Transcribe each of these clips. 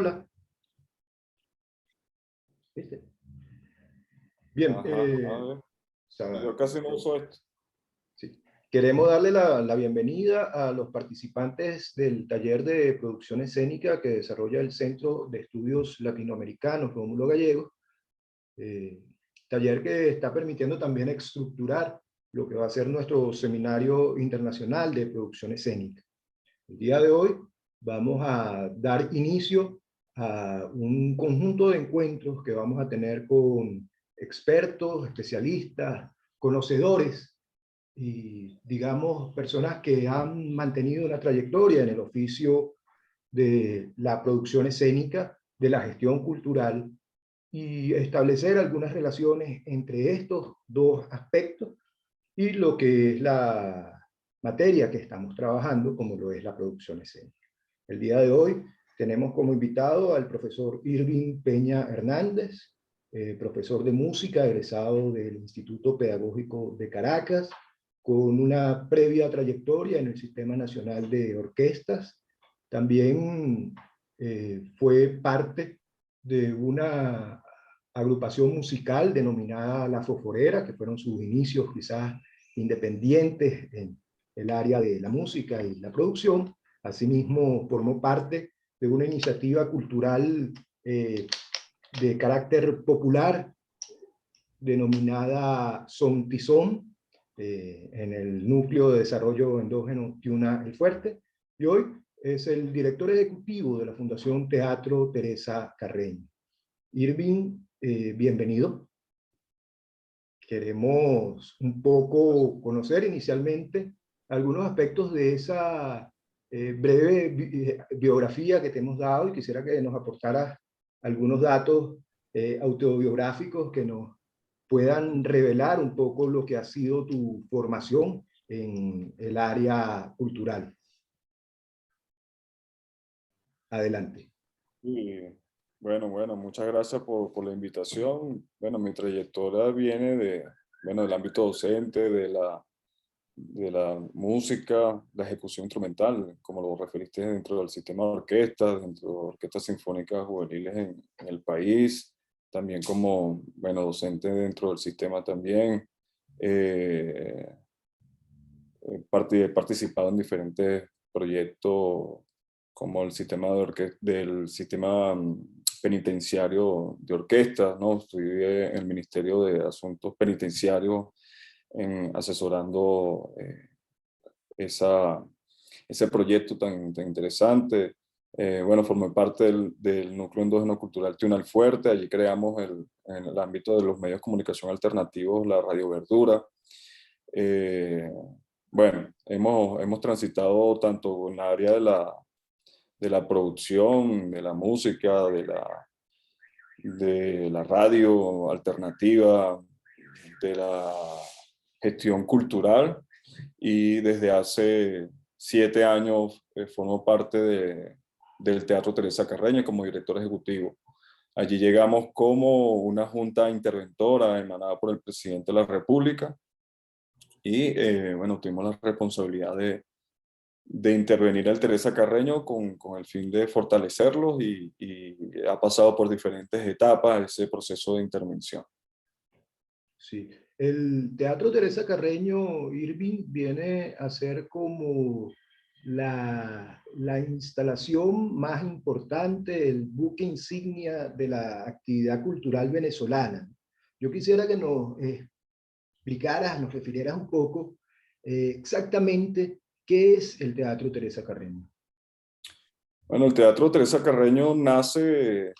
Hola. ¿Viste? Bien, Ajá, a ver. Yo casi no uso esto. sí. Queremos darle la bienvenida a los participantes del taller de producción escénica que desarrolla el Centro de Estudios Latinoamericanos Rómulo Gallegos, taller que está permitiendo también estructurar lo que va a ser nuestro seminario internacional de producción escénica. El día de hoy vamos a dar inicio a un conjunto de encuentros que vamos a tener con expertos, especialistas, conocedores y, digamos, personas que han mantenido una trayectoria en el oficio de la producción escénica, de la gestión cultural, y establecer algunas relaciones entre estos dos aspectos y lo que es la materia que estamos trabajando, como lo es la producción escénica. El día de hoy tenemos como invitado al profesor Irving Peña Hernández, profesor de música egresado del Instituto Pedagógico de Caracas, con una previa trayectoria en el Sistema Nacional de Orquestas. También fue parte de una agrupación musical denominada La Foforera, que fueron sus inicios quizás independientes en el área de la música y la producción. Asimismo, formó parte de una iniciativa cultural de carácter popular denominada Son Tizón, en el núcleo de desarrollo endógeno Tiuna El Fuerte, y hoy es el director ejecutivo de la Fundación Teatro Teresa Carreño. Irving, bienvenido. Queremos un poco conocer inicialmente algunos aspectos de esa breve biografía que te hemos dado, y quisiera que nos aportaras algunos datos autobiográficos que nos puedan revelar un poco lo que ha sido tu formación en el área cultural. Adelante. Y bueno, muchas gracias por la invitación. Bueno, mi trayectoria viene del ámbito docente, de la música, la ejecución instrumental, como lo referiste dentro del sistema de orquestas, dentro de orquestas sinfónicas juveniles en el país, también como, bueno, docente dentro del sistema también. He participado en diferentes proyectos como el sistema del sistema penitenciario de orquestas, ¿no? Estuve en el Ministerio de Asuntos Penitenciarios asesorando ese proyecto tan interesante. Bueno, formé parte del núcleo endógeno cultural Tiuna Fuerte. Allí creamos en el ámbito de los medios de comunicación alternativos la Radio Verdura. Bueno, hemos transitado tanto en la área de la producción, de la música, de la radio alternativa, de la gestión cultural, y desde hace 7 años formo parte del Teatro Teresa Carreño como director ejecutivo. Allí llegamos como una junta interventora emanada por el presidente de la República y bueno, tuvimos la responsabilidad de intervenir al Teresa Carreño con el fin de fortalecerlos y ha pasado por diferentes etapas ese proceso de intervención. Sí. El Teatro Teresa Carreño, Irving, viene a ser como la instalación más importante, el buque insignia de la actividad cultural venezolana. Yo quisiera que nos explicaras, nos refirieras un poco exactamente qué es el Teatro Teresa Carreño. Bueno, el Teatro Teresa Carreño nace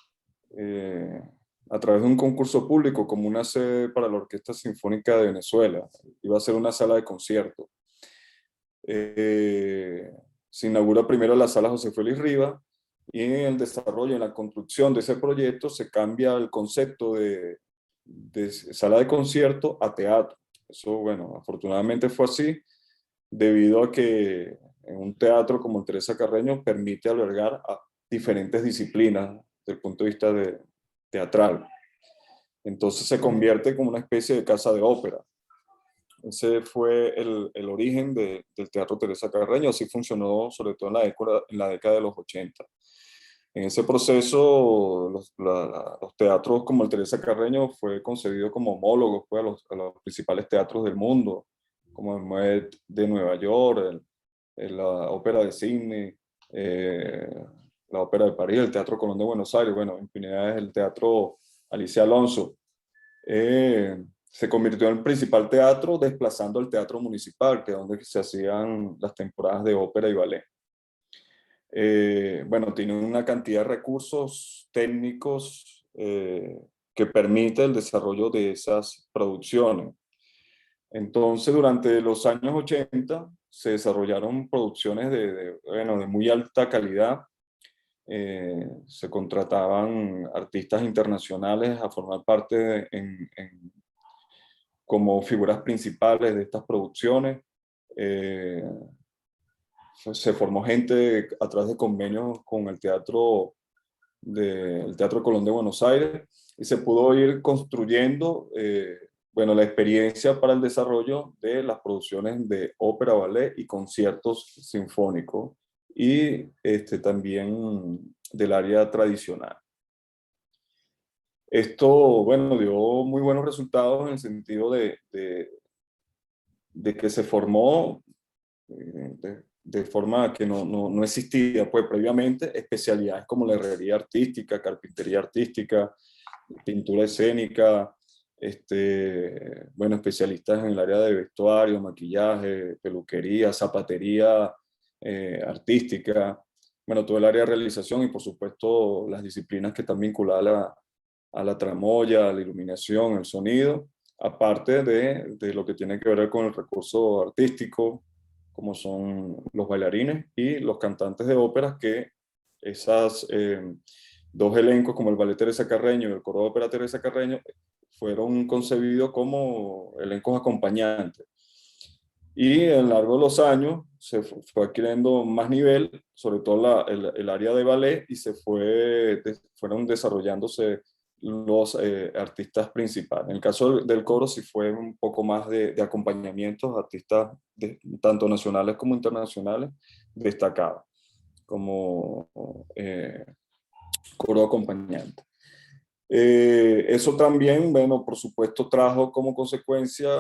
a través de un concurso público como una sede para la Orquesta Sinfónica de Venezuela. Iba a ser una sala de concierto. Se inaugura primero la sala José Félix Rivas, y en el desarrollo, en la construcción de ese proyecto, se cambia el concepto de sala de concierto a teatro. Eso, bueno, afortunadamente fue así, debido a que en un teatro como el Teresa Carreño permite albergar a diferentes disciplinas desde el punto de vista teatral. Entonces se convierte como una especie de casa de ópera. Ese fue el origen del Teatro Teresa Carreño. Así funcionó sobre todo en la década de los 80. En ese proceso, los teatros como el Teresa Carreño fue concebido como homólogos pues, a los principales teatros del mundo, como el Met de Nueva York, la Ópera de Sydney, la Ópera de París, el Teatro Colón de Buenos Aires, bueno, infinidades, el Teatro Alicia Alonso. Se convirtió en el principal teatro, desplazando el teatro municipal, que es donde se hacían las temporadas de ópera y ballet. Bueno, tiene una cantidad de recursos técnicos que permite el desarrollo de esas producciones. Entonces, durante los años 80 se desarrollaron producciones bueno, de muy alta calidad. Se contrataban artistas internacionales a formar parte como figuras principales de estas producciones. Se formó gente a través de convenios con el Teatro Colón de Buenos Aires y se pudo ir construyendo bueno, la experiencia para el desarrollo de las producciones de ópera, ballet y conciertos sinfónicos y también del área tradicional. Esto, bueno, dio muy buenos resultados en el sentido de que se formó de forma que no existía pues, previamente especialidades como la herrería artística, carpintería artística, pintura escénica, bueno, especialistas en el área de vestuario, maquillaje, peluquería, zapatería artística, bueno, todo el área de realización y por supuesto las disciplinas que están vinculadas a la tramoya, a la iluminación, el sonido, aparte de lo que tiene que ver con el recurso artístico, como son los bailarines y los cantantes de óperas, que esas dos elencos, como el Ballet Teresa Carreño y el Coro de Ópera Teresa Carreño, fueron concebidos como elencos acompañantes. Y a lo largo de los años se fue adquiriendo más nivel, sobre todo el área de ballet, y fueron desarrollándose los artistas principales. En el caso del coro sí fue un poco más de acompañamientos, artistas tanto nacionales como internacionales destacados, como coro acompañante. Eso también, bueno, por supuesto trajo como consecuencia,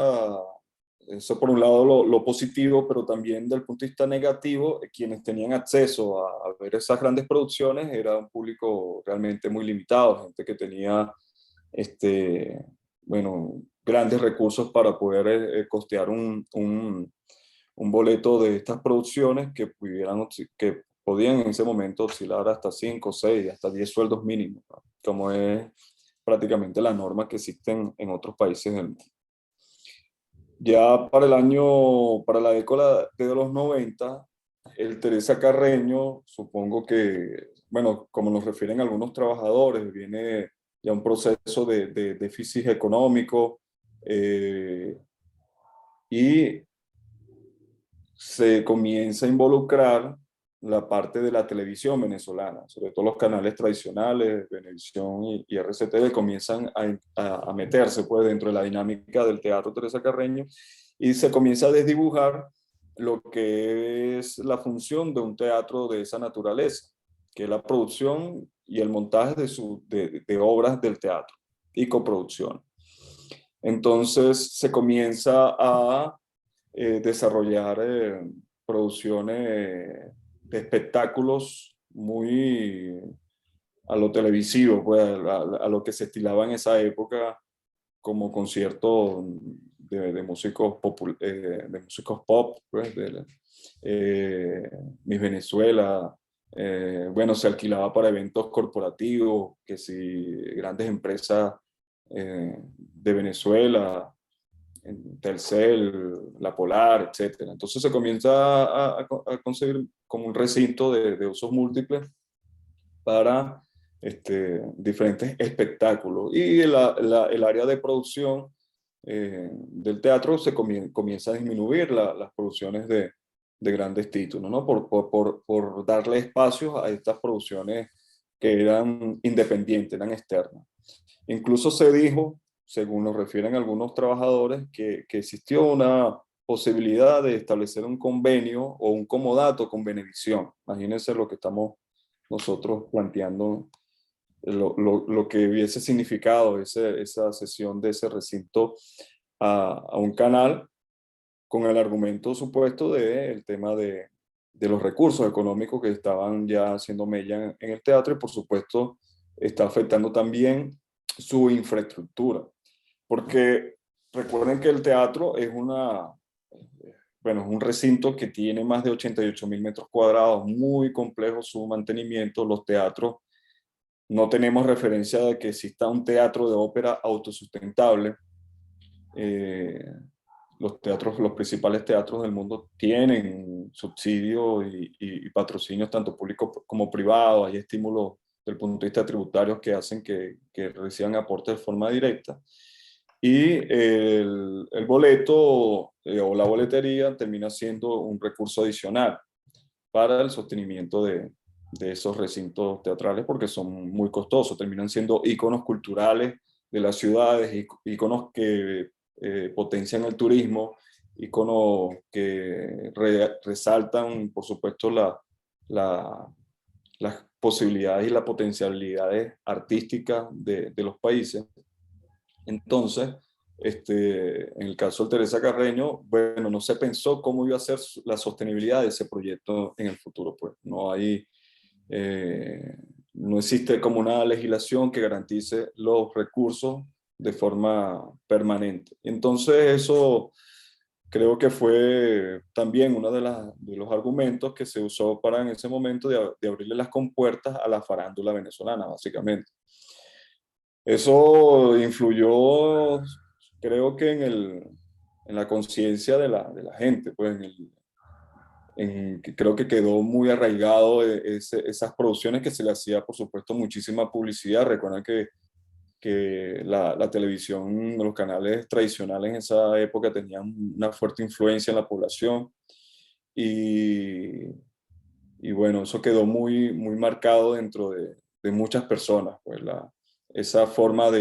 eso por un lado lo positivo, pero también del punto de vista negativo, quienes tenían acceso a ver esas grandes producciones era un público realmente muy limitado, gente que tenía, bueno, grandes recursos para poder costear un boleto de estas producciones que podían en ese momento oscilar hasta 5, 6, hasta 10 sueldos mínimos, ¿no? Como es prácticamente la norma que existen en otros países del mundo. Ya para la década de los 90, el Teresa Carreño, supongo que, bueno, como nos refieren algunos trabajadores, viene ya un proceso de déficit económico y se comienza a involucrar la parte de la televisión venezolana, sobre todo los canales tradicionales, Venevisión y RCTV, comienzan a meterse pues, dentro de la dinámica del Teatro Teresa Carreño y se comienza a desdibujar lo que es la función de un teatro de esa naturaleza, que es la producción y el montaje de obras del teatro y coproducción. Entonces se comienza a desarrollar producciones de espectáculos muy a lo televisivo, pues, a lo que se estilaba en esa época como conciertos de músicos, de músicos pop, pues, Miss Venezuela. Bueno, se alquilaba para eventos corporativos, que si grandes empresas de Venezuela, Telcel, La Polar, etc. Entonces se comienza a conseguir como un recinto de usos múltiples para diferentes espectáculos. Y el área de producción del teatro comienza a disminuir las producciones de grandes títulos, ¿no? Por darle espacio a estas producciones que eran independientes, eran externas. Incluso se dijo, según nos refieren algunos trabajadores, que existió una posibilidad de establecer un convenio o un comodato con Venevisión. Imagínense lo que estamos nosotros planteando lo que hubiese significado esa cesión de ese recinto a un canal, con el argumento supuesto del tema de los recursos económicos que estaban ya haciendo mella en el teatro, y por supuesto está afectando también su infraestructura. Porque recuerden que el teatro es bueno, es un recinto que tiene más de 88.000 metros cuadrados, muy complejo su mantenimiento. Los teatros, no tenemos referencia de que exista un teatro de ópera autosustentable. Los principales teatros del mundo tienen subsidios y patrocinios tanto públicos como privados. Hay estímulos desde el punto de vista tributario que hacen que reciban aportes de forma directa. Y el boleto o la boletería termina siendo un recurso adicional para el sostenimiento de esos recintos teatrales, porque son muy costosos, terminan siendo íconos culturales de las ciudades, íconos que potencian el turismo, íconos que resaltan, por supuesto, las posibilidades y las potencialidades artísticas de los países. Entonces, en el caso de Teresa Carreño, bueno, no se pensó cómo iba a ser la sostenibilidad de ese proyecto en el futuro. Pues no existe como una legislación que garantice los recursos de forma permanente. Entonces eso creo que fue también uno de los argumentos que se usó para en ese momento de abrirle las compuertas a la farándula venezolana, básicamente. Eso influyó, creo que en la conciencia de la gente, pues creo que quedó muy arraigado esas producciones que se le hacía, por supuesto, muchísima publicidad. Recuerden que la televisión, los canales tradicionales en esa época tenían una fuerte influencia en la población, y bueno, eso quedó muy marcado dentro de muchas personas, pues esa forma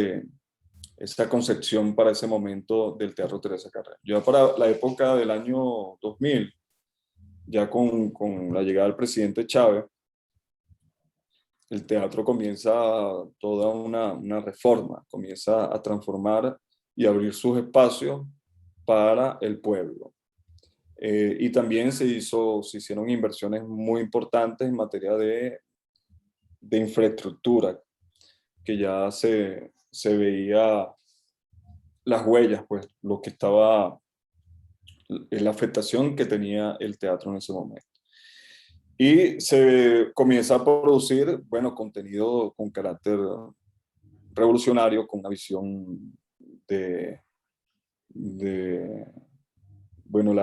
esa concepción para ese momento del Teatro Teresa Carreño. Ya para la época del año 2000, ya con la llegada del presidente Chávez, el teatro comienza toda una reforma, comienza a transformar y abrir sus espacios para el pueblo. Y también se hicieron inversiones muy importantes en materia de infraestructura, que ya se veía las huellas, pues lo que estaba, la afectación que tenía el teatro en ese momento. Y se comienza a producir, bueno, contenido con carácter revolucionario, con una visión de bueno,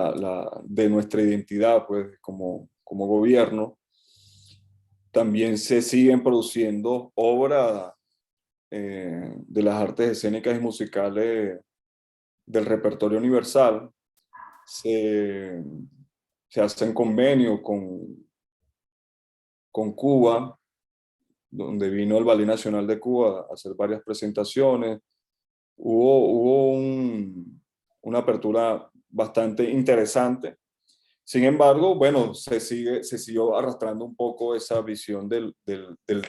de nuestra identidad, pues, como gobierno. También se siguen produciendo obras de las artes escénicas y musicales del repertorio universal. Se hacen convenios con Cuba, donde vino el Ballet Nacional de Cuba a hacer varias presentaciones. Hubo una apertura bastante interesante. Sin embargo, bueno, se siguió arrastrando un poco esa visión del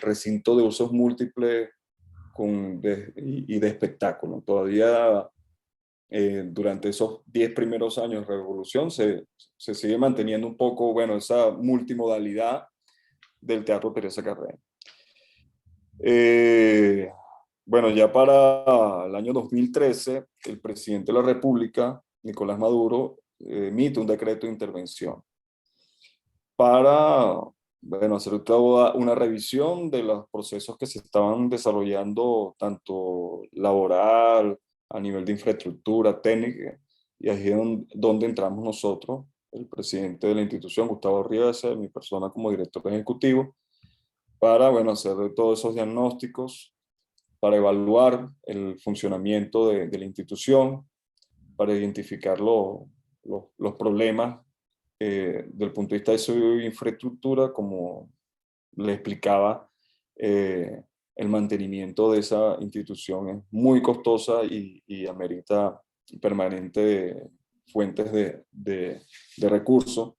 recinto de usos múltiples y de espectáculo. Todavía durante esos 10 primeros años de revolución se sigue manteniendo un poco, bueno, esa multimodalidad del Teatro Teresa Carreño. Bueno, ya para el año 2013, el presidente de la República, Nicolás Maduro, emite un decreto de intervención para, bueno, hacer toda una revisión de los procesos que se estaban desarrollando, tanto laboral, a nivel de infraestructura, técnica, y ahí es donde entramos nosotros, el presidente de la institución, Gustavo Rivas, mi persona como director ejecutivo, para, bueno, hacer todos esos diagnósticos, para evaluar el funcionamiento de la institución, para identificar los problemas del punto de vista de su infraestructura, como le explicaba, el mantenimiento de esa institución es muy costosa y amerita permanente fuentes de recursos.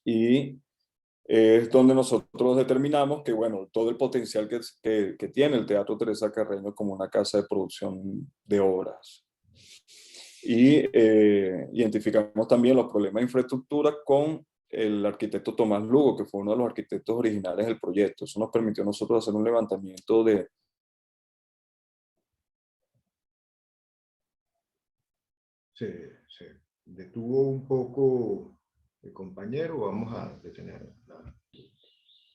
Y es donde nosotros determinamos que, bueno, todo el potencial que tiene el Teatro Teresa Carreño como una casa de producción de obras. Y identificamos también los problemas de infraestructura con el arquitecto Tomás Lugo, que fue uno de los arquitectos originales del proyecto. Eso nos permitió a nosotros hacer un levantamiento de... Se detuvo un poco el compañero, vamos a detener.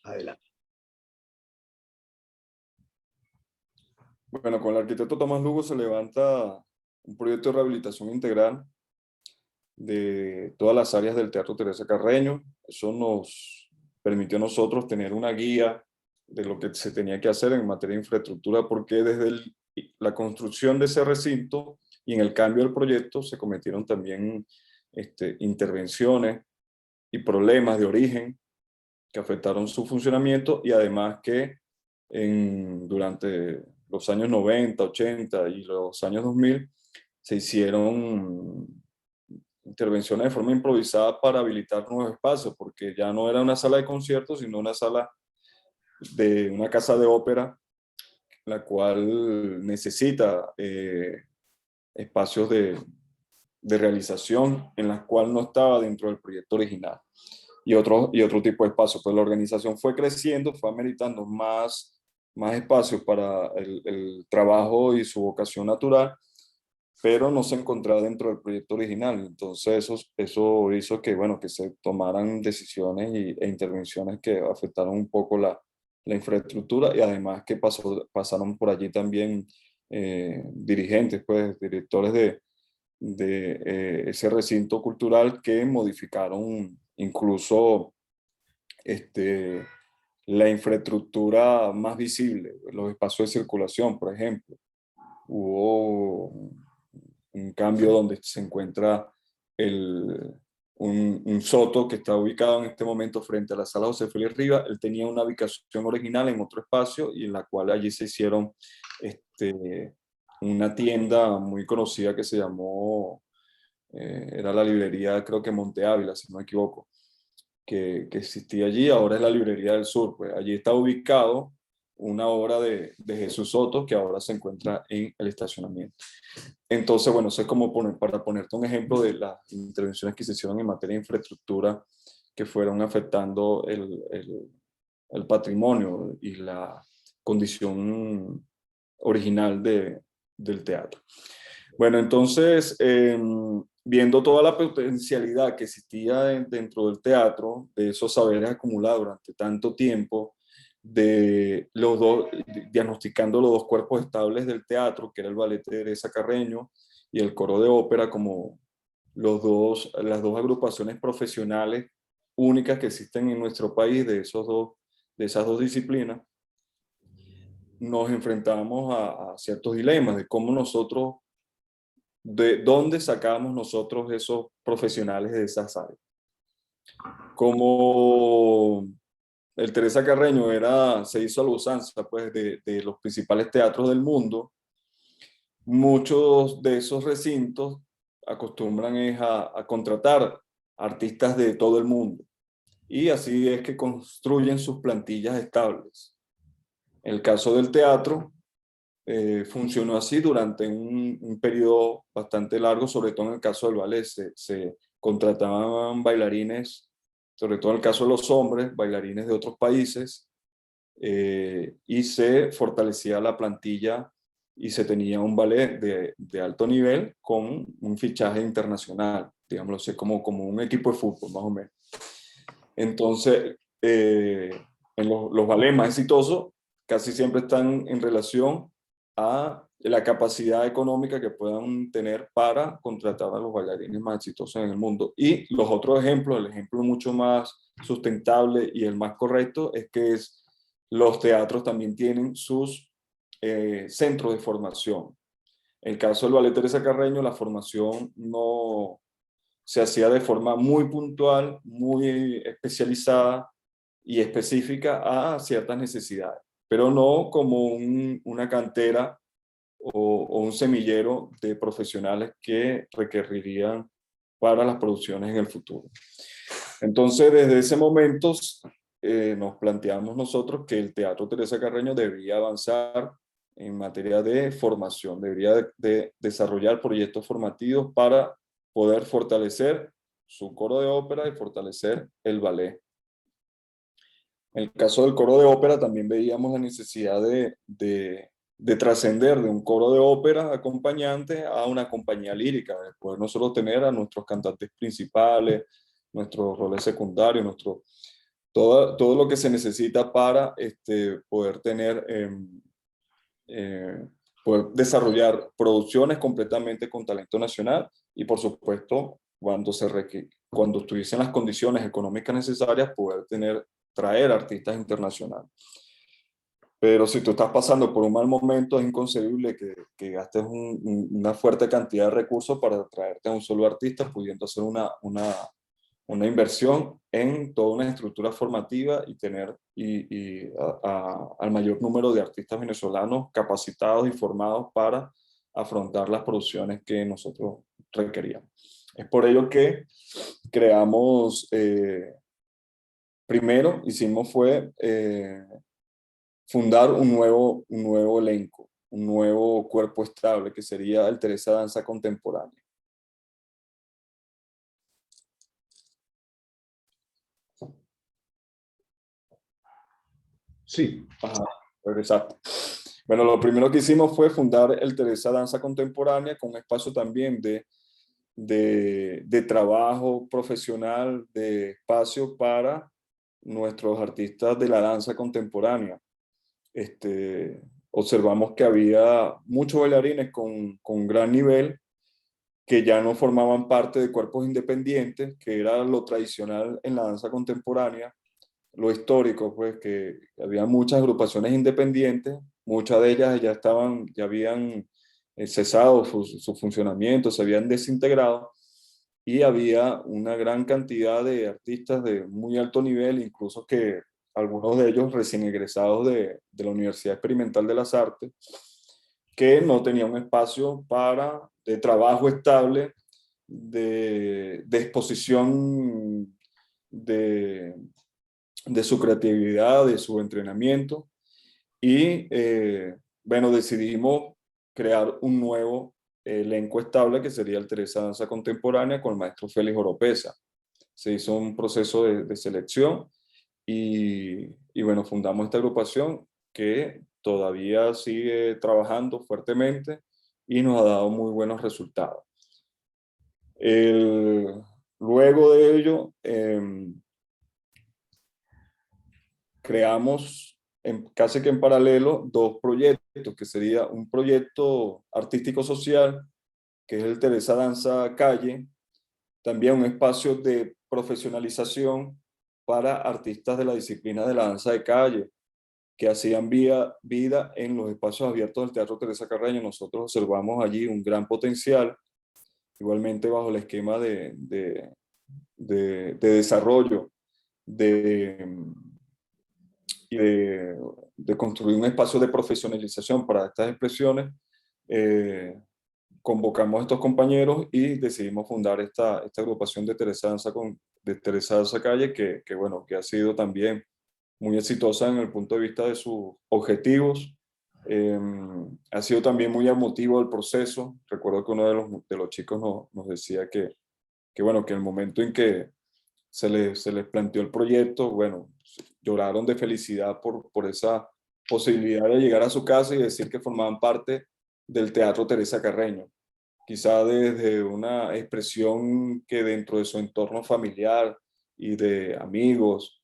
Adelante. Bueno, con el arquitecto Tomás Lugo se levanta un proyecto de rehabilitación integral de todas las áreas del Teatro Teresa Carreño. Eso nos permitió a nosotros tener una guía de lo que se tenía que hacer en materia de infraestructura, porque desde la construcción de ese recinto y en el cambio del proyecto se cometieron también intervenciones y problemas de origen que afectaron su funcionamiento, y además que durante los años 90, 80 y los años 2000 se hicieron intervenciones de forma improvisada para habilitar nuevos espacios, porque ya no era una sala de conciertos, sino una sala de una casa de ópera, la cual necesita espacios de realización en las cuales no estaba dentro del proyecto original, y otro tipo de espacios. Pues la organización fue creciendo, fue ameritando más espacios para el trabajo y su vocación natural, pero no se encontraba dentro del proyecto original. Entonces eso hizo que, bueno, que se tomaran decisiones e intervenciones que afectaron un poco la infraestructura, y además que pasaron por allí también dirigentes, pues directores de ese recinto cultural, que modificaron incluso la infraestructura más visible, los espacios de circulación, por ejemplo. Hubo un cambio donde se encuentra un soto que está ubicado en este momento frente a la sala José Félix Rivas. Él tenía una ubicación original en otro espacio, y en la cual allí se hicieron una tienda muy conocida que se llamó, era la librería, creo que Monte Ávila, si no me equivoco, que existía allí. Ahora es la Librería del Sur. Pues allí está ubicado una obra de Jesús Soto, que ahora se encuentra en el estacionamiento. Entonces, bueno, eso es como para ponerte un ejemplo de las intervenciones que se hicieron en materia de infraestructura, que fueron afectando el patrimonio y la condición original del teatro. Bueno, entonces, viendo toda la potencialidad que existía dentro del teatro, de esos saberes acumulados durante tanto tiempo, diagnosticando los dos cuerpos estables del teatro, que era el Ballet Teresa Carreño y el Coro de Ópera, como las dos agrupaciones profesionales únicas que existen en nuestro país de esas dos disciplinas, nos enfrentamos a ciertos dilemas de cómo nosotros, de dónde sacamos nosotros esos profesionales de esas áreas. Como el Teresa Carreño se hizo a la usanza, pues, de los principales teatros del mundo, muchos de esos recintos acostumbran a contratar artistas de todo el mundo, y así es que construyen sus plantillas estables. En el caso del teatro, funcionó así durante un periodo bastante largo, sobre todo en el caso del ballet. Se contrataban bailarines, sobre todo en el caso de los hombres, bailarines de otros países, y se fortalecía la plantilla y se tenía un ballet de alto nivel con un fichaje internacional, digámoslo así, como un equipo de fútbol, más o menos. Entonces, en los ballets más exitosos casi siempre están en relación a la capacidad económica que puedan tener para contratar a los bailarines más exitosos en el mundo. Y los otros ejemplos, el ejemplo mucho más sustentable y el más correcto, es que los teatros también tienen sus centros de formación. En el caso del Ballet Teresa Carreño, la formación no se hacía de forma muy puntual, muy especializada y específica a ciertas necesidades, pero no como una cantera o un semillero de profesionales que requerirían para las producciones en el futuro. Entonces, desde ese momento nos planteamos nosotros que el Teatro Teresa Carreño debería avanzar en materia de formación, debería de desarrollar proyectos formativos para poder fortalecer su coro de ópera y fortalecer el ballet. En el caso del coro de ópera también veíamos la necesidad de trascender de un coro de ópera acompañante a una compañía lírica, de poder nosotros tener a nuestros cantantes principales, nuestros roles secundarios, todo lo que se necesita para poder tener, poder desarrollar producciones completamente con talento nacional y por supuesto cuando estuviesen las condiciones económicas necesarias poder traer artistas internacionales. Pero si tú estás pasando por un mal momento, es inconcebible que gastes una fuerte cantidad de recursos para traerte a un solo artista, pudiendo hacer una inversión en toda una estructura formativa y tener al mayor número de artistas venezolanos capacitados y formados para afrontar las producciones que nosotros requeríamos. Es por ello que creamos, primero hicimos fue fundar un nuevo elenco, un nuevo cuerpo estable que sería el Teresa Danza Contemporánea. Sí. Ajá, exacto. Bueno, lo primero que hicimos fue fundar el Teresa Danza Contemporánea con un espacio también de trabajo profesional, de espacio para nuestros artistas de la danza contemporánea. Observamos que había muchos bailarines con gran nivel que ya no formaban parte de cuerpos independientes, que era lo tradicional en la danza contemporánea, lo histórico, pues que había muchas agrupaciones independientes, muchas de ellas ya habían cesado su funcionamiento, se habían desintegrado, y había una gran cantidad de artistas de muy alto nivel, incluso que algunos de ellos recién egresados de la Universidad Experimental de las Artes, que no tenían un espacio de trabajo estable, de exposición de su creatividad, de su entrenamiento. Y bueno, decidimos crear un nuevo elenco estable que sería el Teresa Danza Contemporánea con el maestro Félix Oropesa. Se hizo un proceso de selección y bueno, fundamos esta agrupación que todavía sigue trabajando fuertemente y nos ha dado muy buenos resultados. Luego de ello, creamos casi que en paralelo dos proyectos, que sería un proyecto artístico social, que es el Teresa Danza Calle, también un espacio de profesionalización para artistas de la disciplina de la danza de calle, que hacían vida en los espacios abiertos del Teatro Teresa Carreño. Nosotros observamos allí un gran potencial, igualmente bajo el esquema de desarrollo y de construir un espacio de profesionalización para estas expresiones. Convocamos a estos compañeros y decidimos fundar esta agrupación de Teresa Danza Calle, bueno, que ha sido también muy exitosa en el punto de vista de sus objetivos. Ha sido también muy emotivo el proceso. Recuerdo que uno de los chicos nos decía bueno, que el momento en que se les planteó el proyecto, bueno, lloraron de felicidad por esa posibilidad de llegar a su casa y decir que formaban parte del Teatro Teresa Carreño. Quizá desde una expresión que dentro de su entorno familiar y de amigos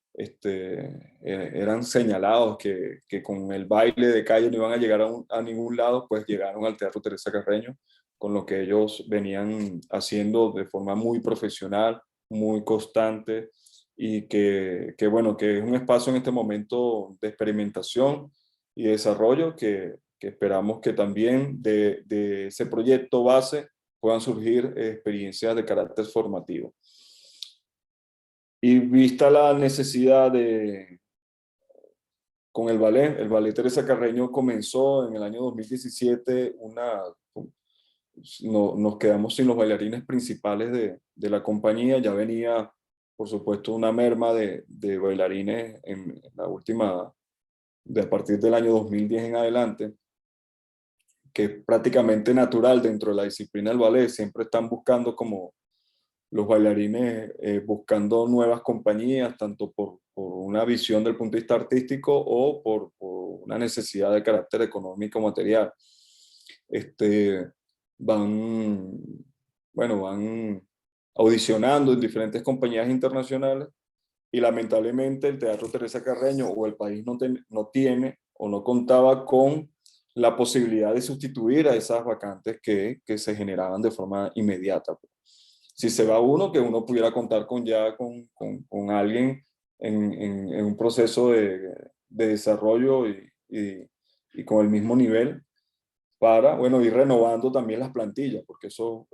eran señalados que con el baile de calle no iban a llegar a ningún lado, pues llegaron al Teatro Teresa Carreño con lo que ellos venían haciendo de forma muy profesional, muy constante, y bueno, que es un espacio en este momento de experimentación y desarrollo que esperamos que también de ese proyecto base puedan surgir experiencias de carácter formativo. Y vista la necesidad con el ballet Teresa Carreño comenzó en el año 2017 nos quedamos sin los bailarines principales de la compañía. Ya venía por supuesto, una merma de bailarines en la última, a partir del año 2010 en adelante, que es prácticamente natural dentro de la disciplina del ballet. Siempre están buscando como los bailarines, buscando nuevas compañías, tanto por una visión del punto de vista artístico o por una necesidad de carácter económico material. Van, bueno, van audicionando en diferentes compañías internacionales y lamentablemente el Teatro Teresa Carreño o el país no tiene o no contaba con la posibilidad de sustituir a esas vacantes que se generaban de forma inmediata. Si se va uno, que uno pudiera contar con alguien en un proceso de desarrollo y con el mismo nivel para, bueno, ir renovando también las plantillas, porque eso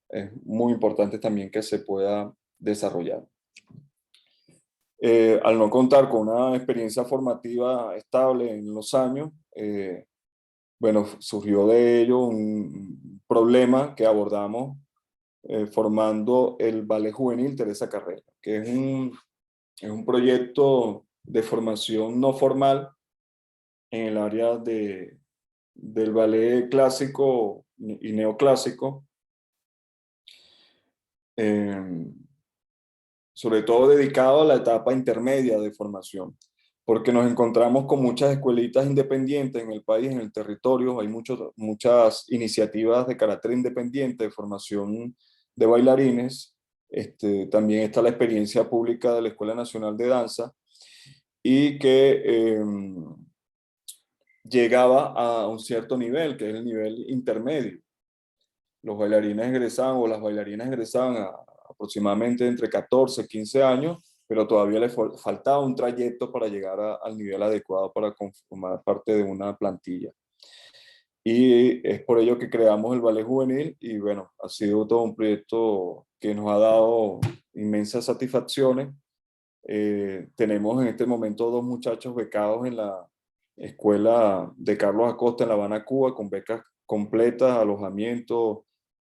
es muy importante también que se pueda desarrollar. Al no contar con una experiencia formativa estable en los años, bueno, surgió de ello un problema que abordamos formando el Ballet Juvenil Teresa Carreño, que es un proyecto de formación no formal en el área del ballet clásico y neoclásico, sobre todo dedicado a la etapa intermedia de formación, porque nos encontramos con muchas escuelitas independientes en el país, en el territorio. Hay muchas iniciativas de carácter independiente de formación de bailarines. También está la experiencia pública de la Escuela Nacional de Danza y que llegaba a un cierto nivel, que es el nivel intermedio. Los bailarines egresaban o las bailarinas egresaban a aproximadamente entre 14 y 15 años, pero todavía le faltaba un trayecto para llegar al nivel adecuado para conformar parte de una plantilla. Y es por ello que creamos el Ballet Juvenil y bueno, ha sido todo un proyecto que nos ha dado inmensas satisfacciones. Tenemos en este momento 2 muchachos becados en la escuela de Carlos Acosta en La Habana, Cuba, con becas completas, alojamiento,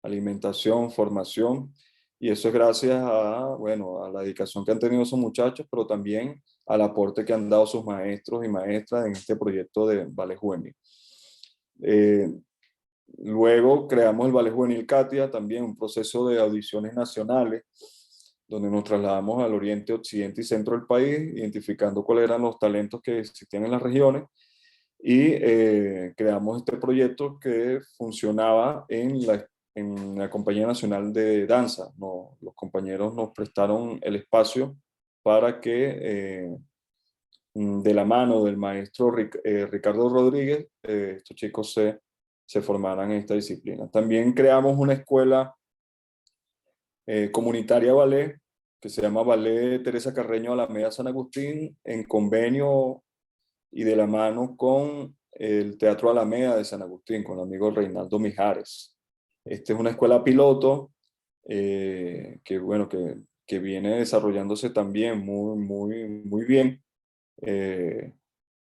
alimentación, formación, y eso es gracias a, bueno, a la dedicación que han tenido esos muchachos, pero también al aporte que han dado sus maestros y maestras en este proyecto de Ballet Juvenil. Luego creamos el Ballet Juvenil Katia, también un proceso de audiciones nacionales, donde nos trasladamos al oriente, occidente y centro del país, identificando cuáles eran los talentos que existían en las regiones, y creamos este proyecto que funcionaba en la Compañía Nacional de Danza. Los compañeros nos prestaron el espacio para que de la mano del maestro Ricardo Rodríguez, estos chicos se formaran en esta disciplina. También creamos una escuela comunitaria ballet que se llama Ballet Teresa Carreño Alameda San Agustín, en convenio y de la mano con el Teatro Alameda de San Agustín, con el amigo Reinaldo Mijares. Esta es una escuela piloto que, bueno, que viene desarrollándose también muy bien.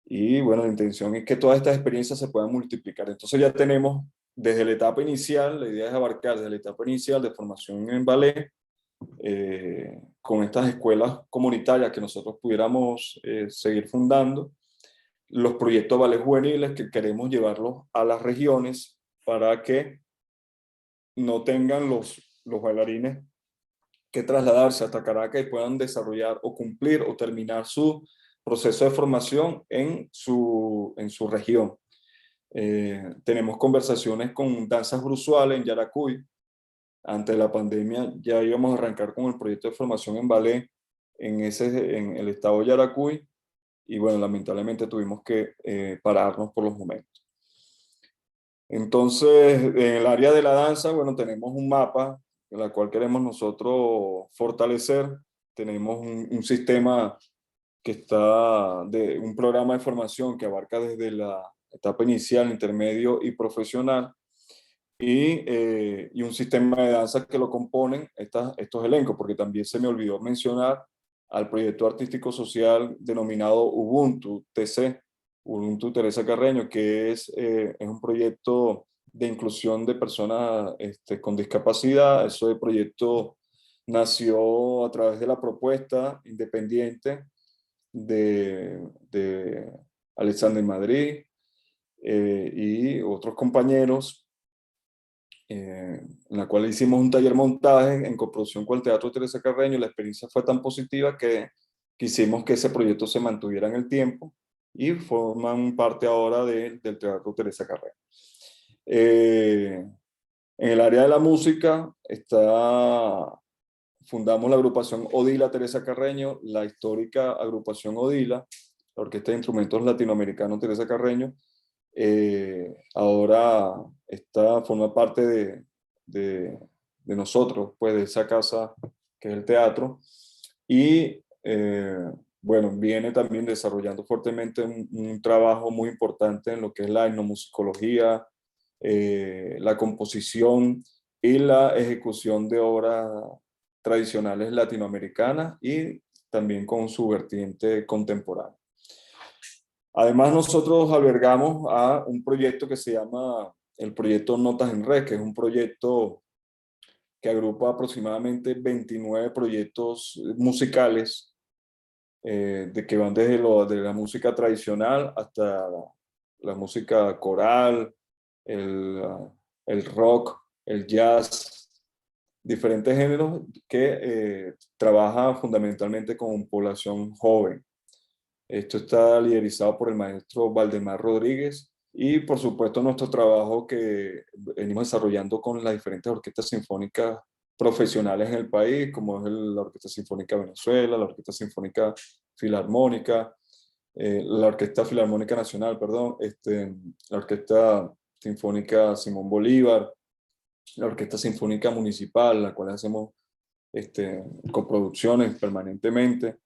Y bueno, la intención es que todas estas experiencias se puedan multiplicar. Entonces ya tenemos desde la etapa inicial, la idea es abarcar desde la etapa inicial de formación en ballet, con estas escuelas comunitarias que nosotros pudiéramos seguir fundando, los proyectos ballet juveniles que queremos llevarlos a las regiones para que no tengan los bailarines que trasladarse hasta Caracas y puedan desarrollar o cumplir o terminar su proceso de formación en su región. Tenemos conversaciones con Danzas Brusuales en Yaracuy. Ante la pandemia ya íbamos a arrancar con el proyecto de formación en ballet en el estado de Yaracuy y bueno, lamentablemente tuvimos que pararnos por los momentos. Entonces, en el área de la danza, bueno, tenemos un mapa en el cual queremos nosotros fortalecer. Tenemos un sistema que está de un programa de formación que abarca desde la etapa inicial, intermedio y profesional, y un sistema de danza que lo componen estos elencos, porque también se me olvidó mencionar al proyecto artístico social denominado Ubuntu TC, Ubuntu Teresa Carreño, que es un proyecto de inclusión de personas con discapacidad. Eso es proyecto nació a través de la propuesta independiente de Alexander Madrid y otros compañeros, en la cual hicimos un taller montaje en coproducción con el Teatro Teresa Carreño. La experiencia fue tan positiva que quisimos que ese proyecto se mantuviera en el tiempo y forman parte ahora del Teatro Teresa Carreño. En el área de la música fundamos la agrupación Odila Teresa Carreño, la histórica agrupación Odila, la Orquesta de Instrumentos Latinoamericanos Teresa Carreño. Ahora forma parte de nosotros, pues de esa casa que es el teatro. Y bueno, viene también desarrollando fuertemente un trabajo muy importante en lo que es la etnomusicología, la composición y la ejecución de obras tradicionales latinoamericanas y también con su vertiente contemporánea. Además, nosotros albergamos a un proyecto que se llama el proyecto Notas en Red, que es un proyecto que agrupa aproximadamente 29 proyectos musicales que van desde de la música tradicional hasta la música coral, el rock, el jazz, diferentes géneros que trabaja fundamentalmente con población joven. Esto está liderizado por el maestro Valdemar Rodríguez y por supuesto nuestro trabajo que venimos desarrollando con las diferentes orquestas sinfónicas profesionales en el país, como es la Orquesta Sinfónica Venezuela, la Orquesta Sinfónica Filarmónica, la Orquesta Filarmónica Nacional, perdón, la Orquesta Sinfónica Simón Bolívar, la Orquesta Sinfónica Municipal, la cual hacemos coproducciones permanentemente,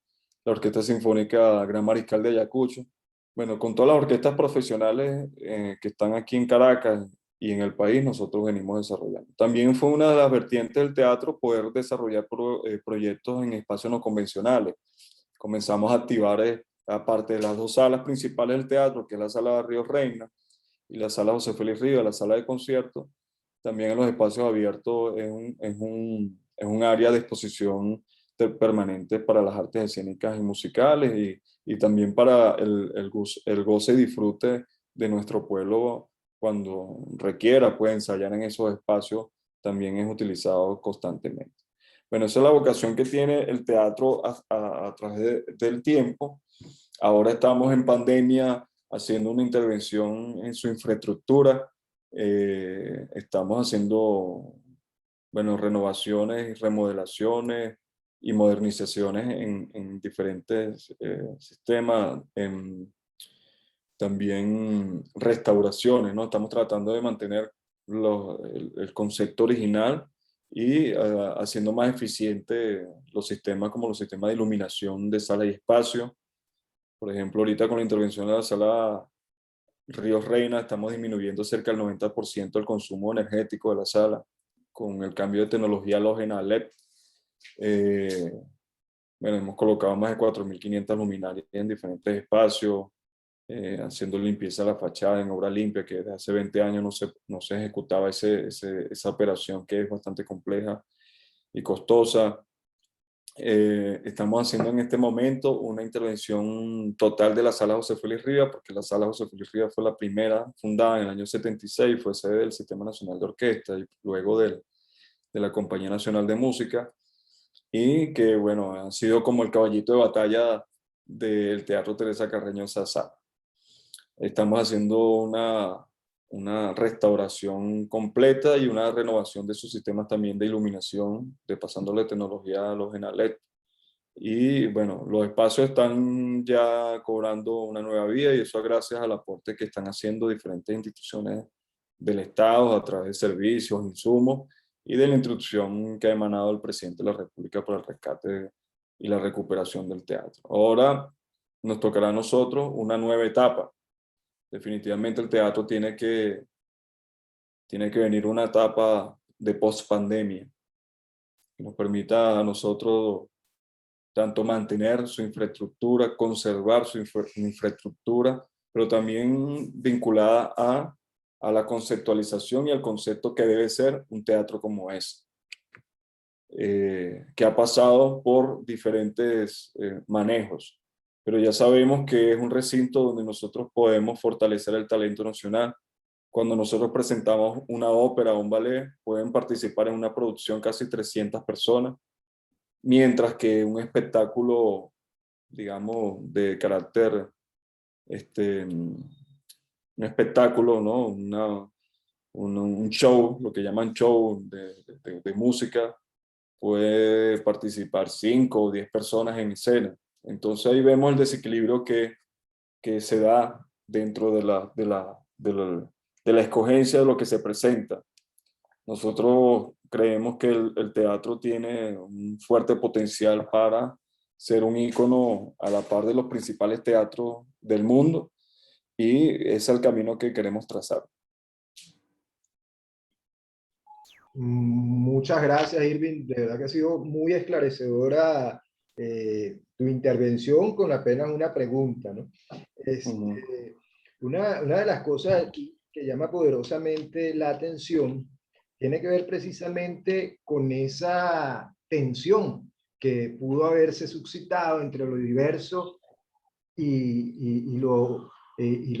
la Orquesta Sinfónica Gran Mariscal de Ayacucho. Bueno, con todas las orquestas profesionales que están aquí en Caracas y en el país, nosotros venimos desarrollando. También fue una de las vertientes del teatro poder desarrollar proyectos en espacios no convencionales. Comenzamos a activar, aparte de las dos salas principales del teatro, que es la sala de Río Reina y la sala José Félix Rivas, la sala de conciertos, también en los espacios abiertos es un área de exposición permanente para las artes escénicas y musicales y también para el goce y disfrute de nuestro pueblo cuando requiera puede ensayar en esos espacios, también es utilizado constantemente. Bueno, esa es la vocación que tiene el teatro a través del tiempo. Ahora estamos en pandemia haciendo una intervención en su infraestructura. Estamos haciendo, bueno, renovaciones, remodelaciones y modernizaciones en diferentes sistemas, también restauraciones, ¿no? Estamos tratando de mantener el concepto original y haciendo más eficiente los sistemas como los sistemas de iluminación de sala y espacio. Por ejemplo, ahorita con la intervención de la sala Ríos Reina estamos disminuyendo cerca del 90% el consumo energético de la sala con el cambio de tecnología halógena a LED. Bueno, hemos colocado más de 4.500 luminarias en diferentes espacios, haciendo limpieza de la fachada en obra limpia, que desde hace 20 años no se ejecutaba esa operación que es bastante compleja y costosa. Estamos haciendo en este momento una intervención total de la Sala José Félix Rivas, porque la Sala José Félix Rivas fue la primera fundada en el año 76, fue sede del Sistema Nacional de Orquesta y luego de la Compañía Nacional de Música, y que, bueno, ha sido como el caballito de batalla del Teatro Teresa Carreño en esa sala. Estamos haciendo una restauración completa y una renovación de sus sistemas también de iluminación, pasándole tecnología halógena LED. Y bueno, los espacios están ya cobrando una nueva vida y eso gracias al aporte que están haciendo diferentes instituciones del Estado a través de servicios, insumos y de la instrucción que ha emanado el presidente de la República para el rescate y la recuperación del teatro. Ahora nos tocará a nosotros una nueva etapa. Definitivamente el teatro tiene que venir una etapa de post-pandemia que nos permita a nosotros tanto mantener su infraestructura, conservar su infraestructura, pero también vinculada a la conceptualización y al concepto que debe ser un teatro como ese. que ha pasado por diferentes manejos. Pero ya sabemos que es un recinto donde nosotros podemos fortalecer el talento nacional. Cuando nosotros presentamos una ópera o un ballet, pueden participar en una producción casi 300 personas, mientras que un espectáculo, digamos, de carácter, un espectáculo, ¿no? Un show, lo que llaman show de música, puede participar 5 o 10 personas en escena. Entonces ahí vemos el desequilibrio que se da dentro de la escogencia de lo que se presenta. Nosotros creemos que el teatro tiene un fuerte potencial para ser un ícono a la par de los principales teatros del mundo, y ese es el camino que queremos trazar. Muchas gracias, Irving. De verdad que ha sido muy esclarecedora tu intervención con apenas una pregunta, ¿no? Una de las cosas aquí que llama poderosamente la atención tiene que ver precisamente con esa tensión que pudo haberse suscitado entre lo diverso y lo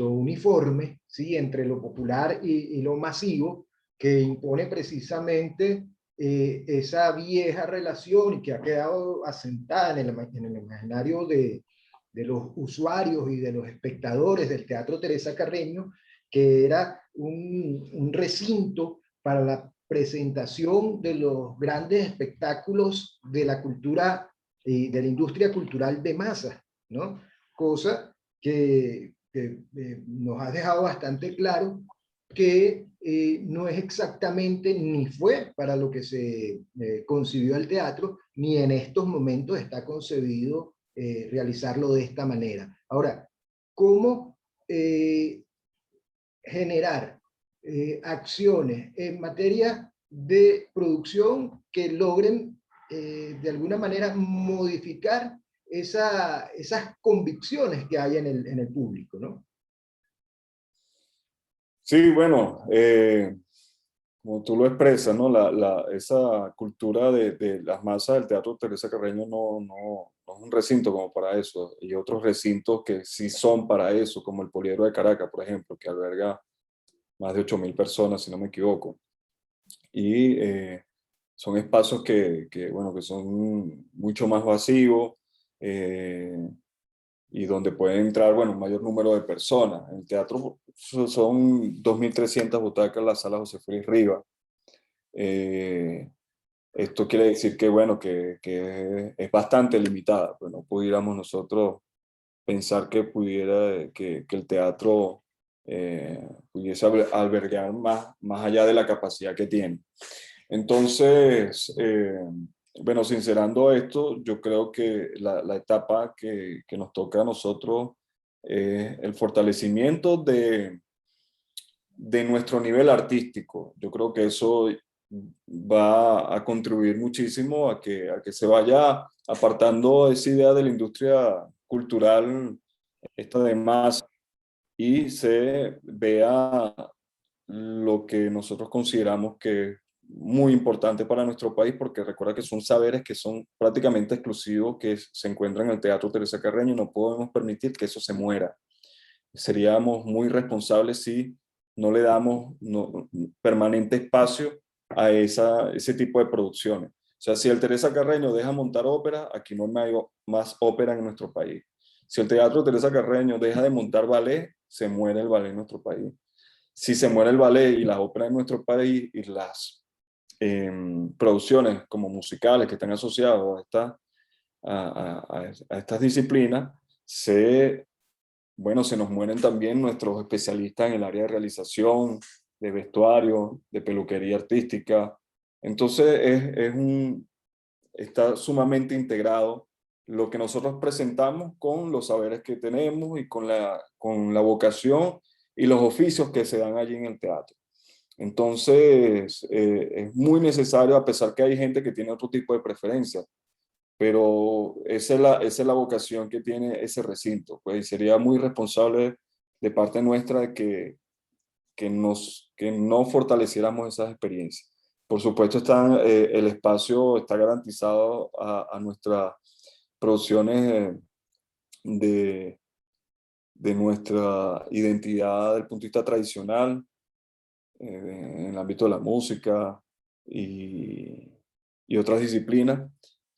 uniforme, ¿sí? Entre lo popular y lo masivo, que impone precisamente esa vieja relación y que ha quedado asentada en el imaginario de los usuarios y de los espectadores del Teatro Teresa Carreño, que era un recinto para la presentación de los grandes espectáculos de la cultura y de la industria cultural de masa, ¿no? Cosa que nos ha dejado bastante claro que no es exactamente ni fue para lo que se concibió el teatro, ni en estos momentos está concebido realizarlo de esta manera. Ahora, ¿cómo generar acciones en materia de producción que logren de alguna manera modificar esas convicciones que hay en el público, ¿no? Sí, bueno, como tú lo expresas, ¿no? Esa cultura de las masas del Teatro Teresa Carreño no es un recinto como para eso. Y otros recintos que sí son para eso, como el Poliedro de Caracas, por ejemplo, que alberga más de 8.000 personas, si no me equivoco. Y son espacios bueno, que son mucho más vacíos, y donde puede entrar, bueno, un mayor número de personas. En el teatro son 2.300 butacas, la sala José Félix Rivas. Esto quiere decir que, bueno, que es bastante limitada. Pues no pudiéramos nosotros pensar que el teatro pudiese albergar más allá de la capacidad que tiene. Entonces, bueno, sincerando esto, yo creo que la etapa que nos toca a nosotros es el fortalecimiento de nuestro nivel artístico. Yo creo que eso va a contribuir muchísimo a que se vaya apartando esa idea de la industria cultural, esta de más, y se vea lo que nosotros consideramos que es muy importante para nuestro país, porque recuerda que son saberes que son prácticamente exclusivos, que se encuentran en el Teatro Teresa Carreño, y no podemos permitir que eso se muera. Seríamos muy responsables si no le damos permanente espacio a ese tipo de producciones. O sea, si el Teresa Carreño deja montar ópera, aquí no hay más ópera en nuestro país. Si el Teatro Teresa Carreño deja de montar ballet, se muere el ballet en nuestro país. Si se muere el ballet y las óperas en nuestro país y las producciones como musicales que están asociadas a estas disciplinas, bueno, se nos mueren también nuestros especialistas en el área de realización, de vestuario, de peluquería artística. Entonces está sumamente integrado lo que nosotros presentamos con los saberes que tenemos y con la vocación y los oficios que se dan allí en el teatro. Entonces, es muy necesario, a pesar que hay gente que tiene otro tipo de preferencias, pero esa es la vocación que tiene ese recinto. Pues sería muy responsable de parte nuestra de que no fortaleciéramos esas experiencias. Por supuesto, el espacio está garantizado a nuestras producciones de, de nuestra identidad desde el punto de vista tradicional, en el ámbito de la música y, y otras disciplinas,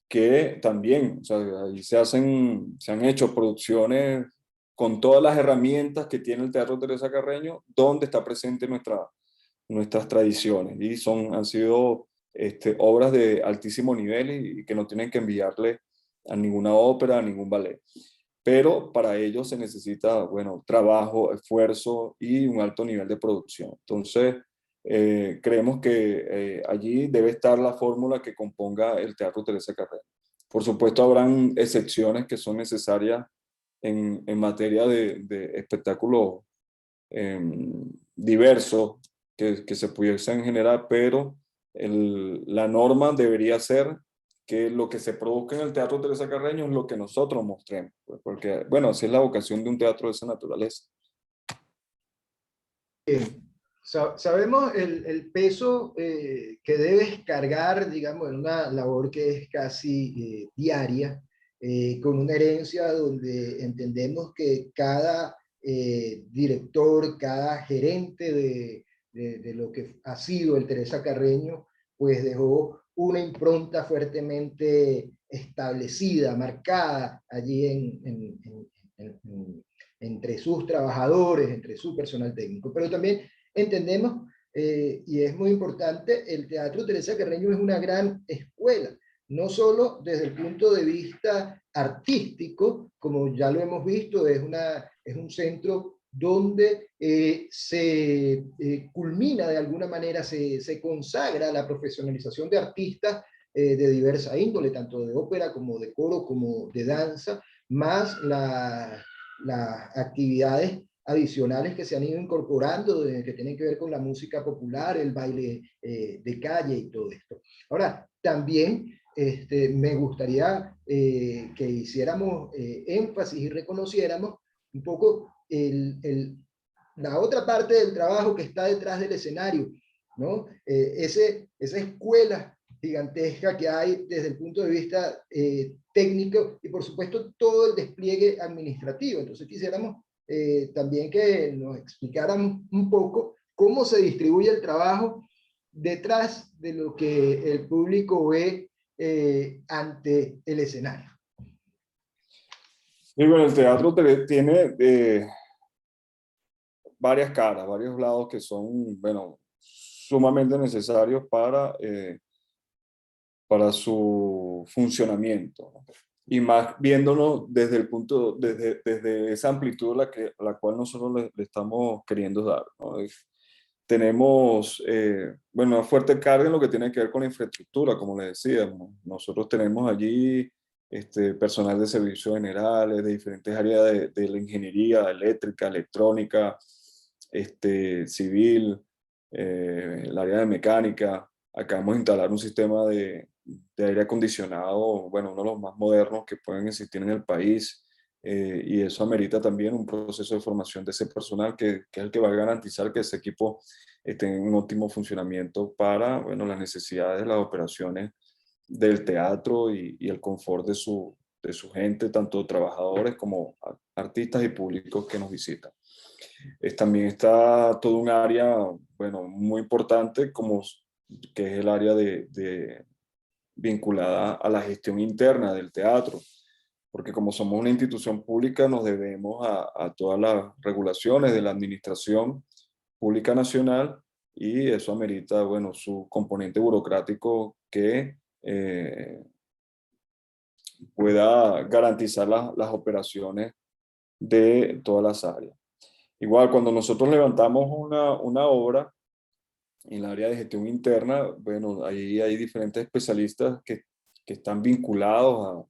que también, o sea, ahí se han hecho producciones con todas las herramientas que tiene el Teatro Teresa Carreño, donde está presente nuestras tradiciones, y han sido obras de altísimo nivel y que no tienen que enviarle a ninguna ópera, a ningún ballet. Pero para ello se necesita, bueno, trabajo, esfuerzo y un alto nivel de producción. Entonces, creemos que allí debe estar la fórmula que componga el Teatro Teresa Carreño. Por supuesto, habrán excepciones que son necesarias en materia de espectáculos diversos que se pudiesen generar, pero la norma debería ser que lo que se produzca en el Teatro Teresa Carreño es lo que nosotros mostremos, pues, porque, bueno, así es la vocación de un teatro de esa naturaleza. Sabemos el peso que debes cargar, digamos, en una labor que es casi diaria, con una herencia donde entendemos que cada director, cada gerente de lo que ha sido el Teresa Carreño, pues dejó una impronta fuertemente establecida, marcada allí entre sus trabajadores, entre su personal técnico. Pero también entendemos, y es muy importante, el Teatro Teresa Carreño es una gran escuela, no solo desde el punto de vista artístico, como ya lo hemos visto, es un centro donde se culmina de alguna manera, se consagra la profesionalización de artistas de diversa índole, tanto de ópera como de coro, como de danza, más las actividades adicionales que se han ido incorporando, que tienen que ver con la música popular, el baile de calle y todo esto. Ahora, también me gustaría que hiciéramos énfasis y reconociéramos un poco la otra parte del trabajo que está detrás del escenario, ¿no? Esa escuela gigantesca que hay desde el punto de vista técnico y por supuesto todo el despliegue administrativo. Entonces quisiéramos también que nos explicaran un poco cómo se distribuye el trabajo detrás de lo que el público ve ante el escenario. Y bueno, el teatro tiene varias caras, varios lados que son, bueno, sumamente necesarios para su funcionamiento, ¿no? Y más viéndolo desde desde esa amplitud la cual nosotros le estamos queriendo dar, ¿no? Tenemos, bueno, una fuerte carga en lo que tiene que ver con la infraestructura, como le decíamos. Nosotros tenemos allí personal de servicios generales, de diferentes áreas de la ingeniería, eléctrica, electrónica, civil, el área de mecánica. Acabamos de instalar un sistema de aire acondicionado, bueno, uno de los más modernos que pueden existir en el país, y eso amerita también un proceso de formación de ese personal que es el que va a garantizar que ese equipo esté en un óptimo funcionamiento para, bueno, las necesidades, las operaciones del teatro y el confort de su gente, tanto trabajadores como artistas y públicos que nos visitan. También está todo un área, bueno, muy importante que es el área vinculada a la gestión interna del teatro, porque como somos una institución pública nos debemos a todas las regulaciones de la administración pública nacional, y eso amerita, bueno, su componente burocrático que pueda garantizar las operaciones de todas las áreas. Igual, cuando nosotros levantamos una obra en el área de gestión interna, bueno, ahí hay diferentes especialistas que están vinculados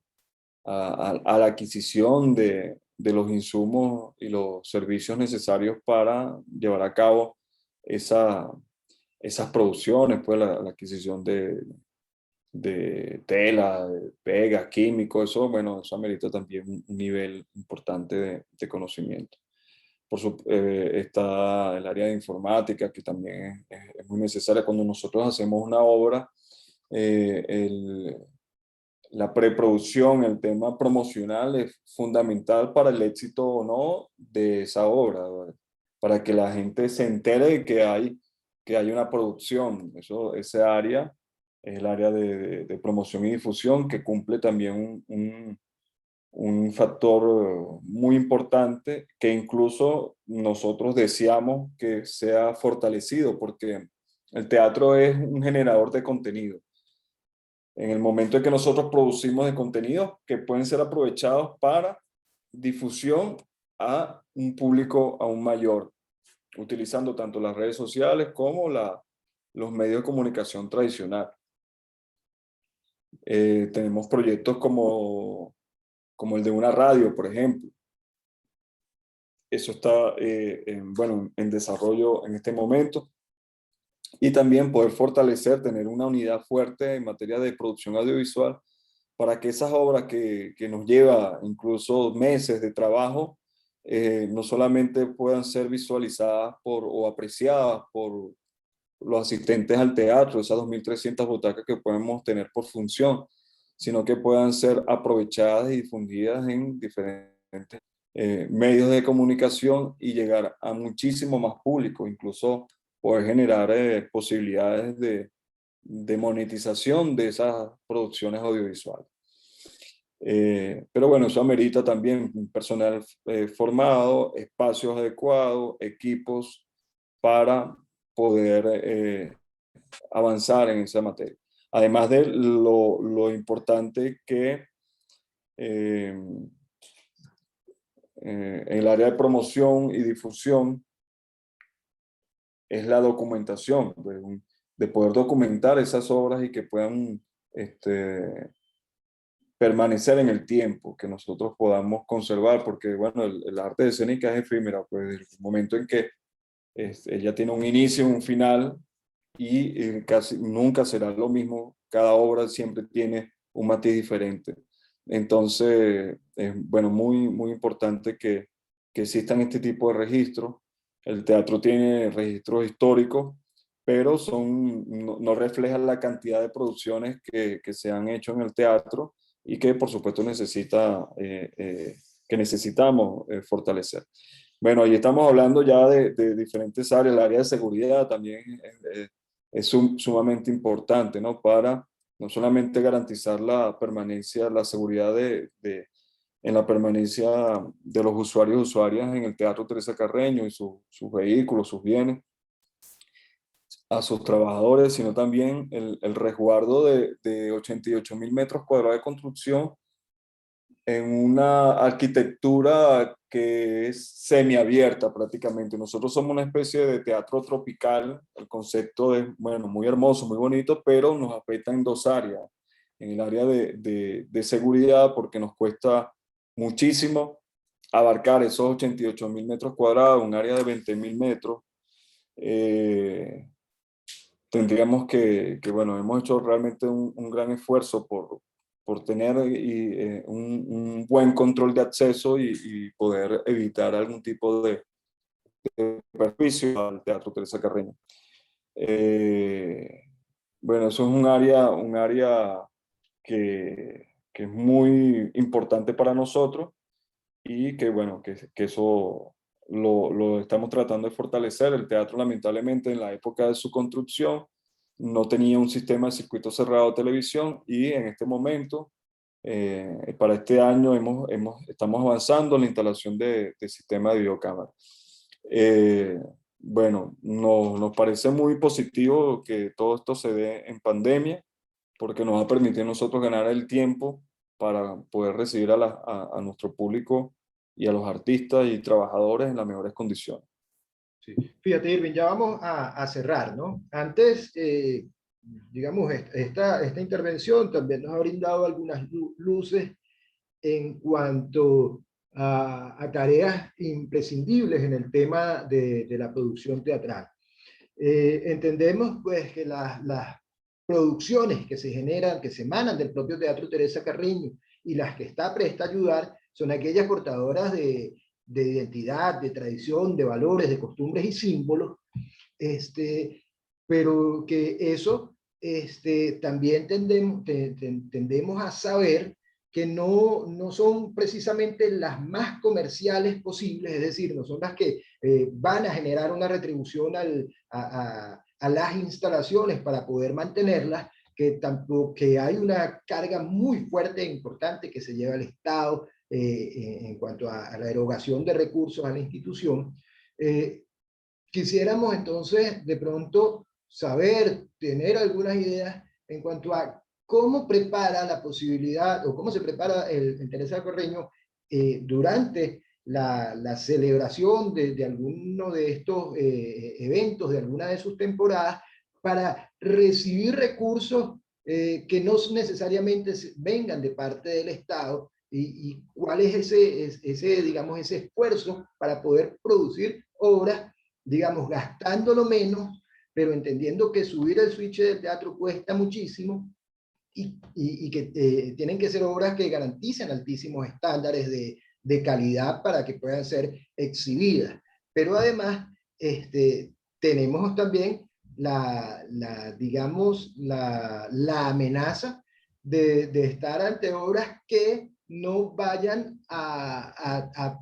a la adquisición de los insumos y los servicios necesarios para llevar a cabo esas producciones, pues la adquisición de tela, de pega, químico, eso, bueno, eso amerita también un nivel importante de conocimiento. está el área de informática, que también es muy necesaria. Cuando nosotros hacemos una obra, la preproducción, el tema promocional es fundamental para el éxito o no de esa obra, ¿verdad? Para que la gente se entere de que hay una producción. Ese área es el área de promoción y difusión, que cumple también un factor muy importante, que incluso nosotros deseamos que sea fortalecido, porque el teatro es un generador de contenido. En el momento en que nosotros producimos de contenidos que pueden ser aprovechados para difusión a un público aún mayor, utilizando tanto las redes sociales como los medios de comunicación tradicional. Tenemos proyectos como el de una radio, por ejemplo. Eso está en desarrollo en este momento. Y también poder fortalecer, tener una unidad fuerte en materia de producción audiovisual para que esas obras que nos lleva incluso meses de trabajo, no solamente puedan ser visualizadas o apreciadas por los asistentes al teatro, esas 2.300 butacas que podemos tener por función, sino que puedan ser aprovechadas y difundidas en diferentes medios de comunicación y llegar a muchísimo más público, incluso poder generar posibilidades de monetización de esas producciones audiovisuales. Pero bueno, eso amerita también un personal formado, espacios adecuados, equipos para poder avanzar en esa materia. Además de lo importante que en el área de promoción y difusión es la documentación, de poder documentar esas obras y que puedan permanecer en el tiempo, que nosotros podamos conservar, porque bueno, el arte escénica es efímera, pues desde el momento en que ella tiene un inicio, un final, y casi nunca será lo mismo, cada obra siempre tiene un matiz diferente. Entonces, es bueno, muy importante que existan este tipo de registros. El teatro tiene registros históricos, pero no reflejan la cantidad de producciones que se han hecho en el teatro y que por supuesto necesitamos fortalecer. Bueno, ahí estamos hablando ya de diferentes áreas. El área de seguridad también es sumamente importante, ¿no? Para no solamente garantizar la permanencia, la seguridad en la permanencia de los usuarios y usuarias en el Teatro Teresa Carreño y sus vehículos, sus bienes, a sus trabajadores, sino también el resguardo de 88.000 metros cuadrados de construcción en una arquitectura que es semiabierta prácticamente. Nosotros somos una especie de teatro tropical. El concepto es, bueno, muy hermoso, muy bonito, pero nos afecta en dos áreas. En el área de seguridad, porque nos cuesta muchísimo abarcar esos 88.000 metros cuadrados, un área de 20.000 metros. Tendríamos bueno, hemos hecho realmente un gran esfuerzo por tener un buen control de acceso y poder evitar algún tipo de perjuicio al Teatro Teresa Carreño. Bueno, eso es un área que es muy importante para nosotros y que bueno, que eso lo estamos tratando de fortalecer. El teatro, lamentablemente, en la época de su construcción, no tenía un sistema de circuito cerrado de televisión y en este momento, para este año, estamos avanzando en la instalación de sistema de videocámara. Bueno, nos parece muy positivo que todo esto se dé en pandemia, porque nos va a permitir a nosotros ganar el tiempo para poder recibir a nuestro público y a los artistas y trabajadores en las mejores condiciones. Sí. Fíjate, Irving, ya vamos a cerrar, ¿no? Antes, digamos, esta intervención también nos ha brindado algunas luces en cuanto a tareas imprescindibles en el tema de la producción teatral. Entendemos, pues, que las producciones que se generan, que se emanan del propio Teatro Teresa Carreño y las que está presta a ayudar, son aquellas portadoras de identidad, de tradición, de valores, de costumbres y símbolos, pero que eso también tendemos a saber que no son precisamente las más comerciales posibles, es decir, no son las que van a generar una retribución a las instalaciones para poder mantenerlas, que hay una carga muy fuerte e importante que se lleva al Estado en cuanto a la erogación de recursos a la institución. Quisiéramos entonces de pronto saber, tener algunas ideas en cuanto a cómo prepara la posibilidad o cómo se prepara el Teresa Carreño durante la celebración de alguno de estos eventos, de alguna de sus temporadas, para recibir recursos que no necesariamente vengan de parte del Estado y cuál es digamos, ese esfuerzo para poder producir obras, digamos, gastándolo menos, pero entendiendo que subir el switch del teatro cuesta muchísimo y que tienen que ser obras que garanticen altísimos estándares de calidad para que puedan ser exhibidas. Pero además, tenemos también digamos, la amenaza de estar ante obras que no vayan a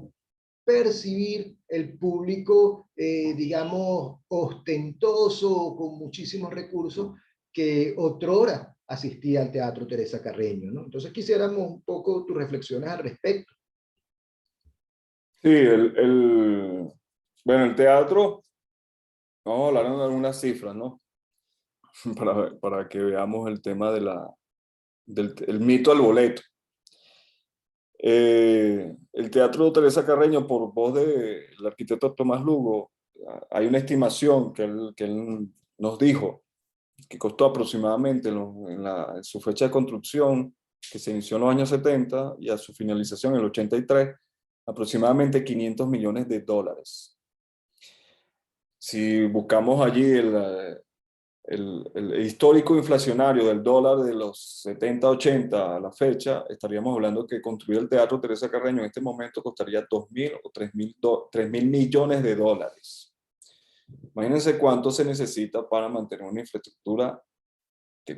percibir el público, digamos, ostentoso, con muchísimos recursos, que otrora asistía al Teatro Teresa Carreño, ¿no? Entonces quisiéramos un poco tus reflexiones al respecto. Sí, bueno, el teatro, vamos a hablar de algunas cifras, ¿no? Para que veamos el tema del mito al boleto. El Teatro Teresa Carreño, por voz del arquitecto Tomás Lugo, hay una estimación que él nos dijo que costó aproximadamente en su fecha de construcción, que se inició en los años 70 y a su finalización en el 83, aproximadamente $500 millones. Si buscamos allí el histórico inflacionario del dólar de los 70, 80 a la fecha, estaríamos hablando que construir el Teatro Teresa Carreño en este momento costaría 2.000 o 3.000 millones de dólares. Imagínense cuánto se necesita para mantener una infraestructura que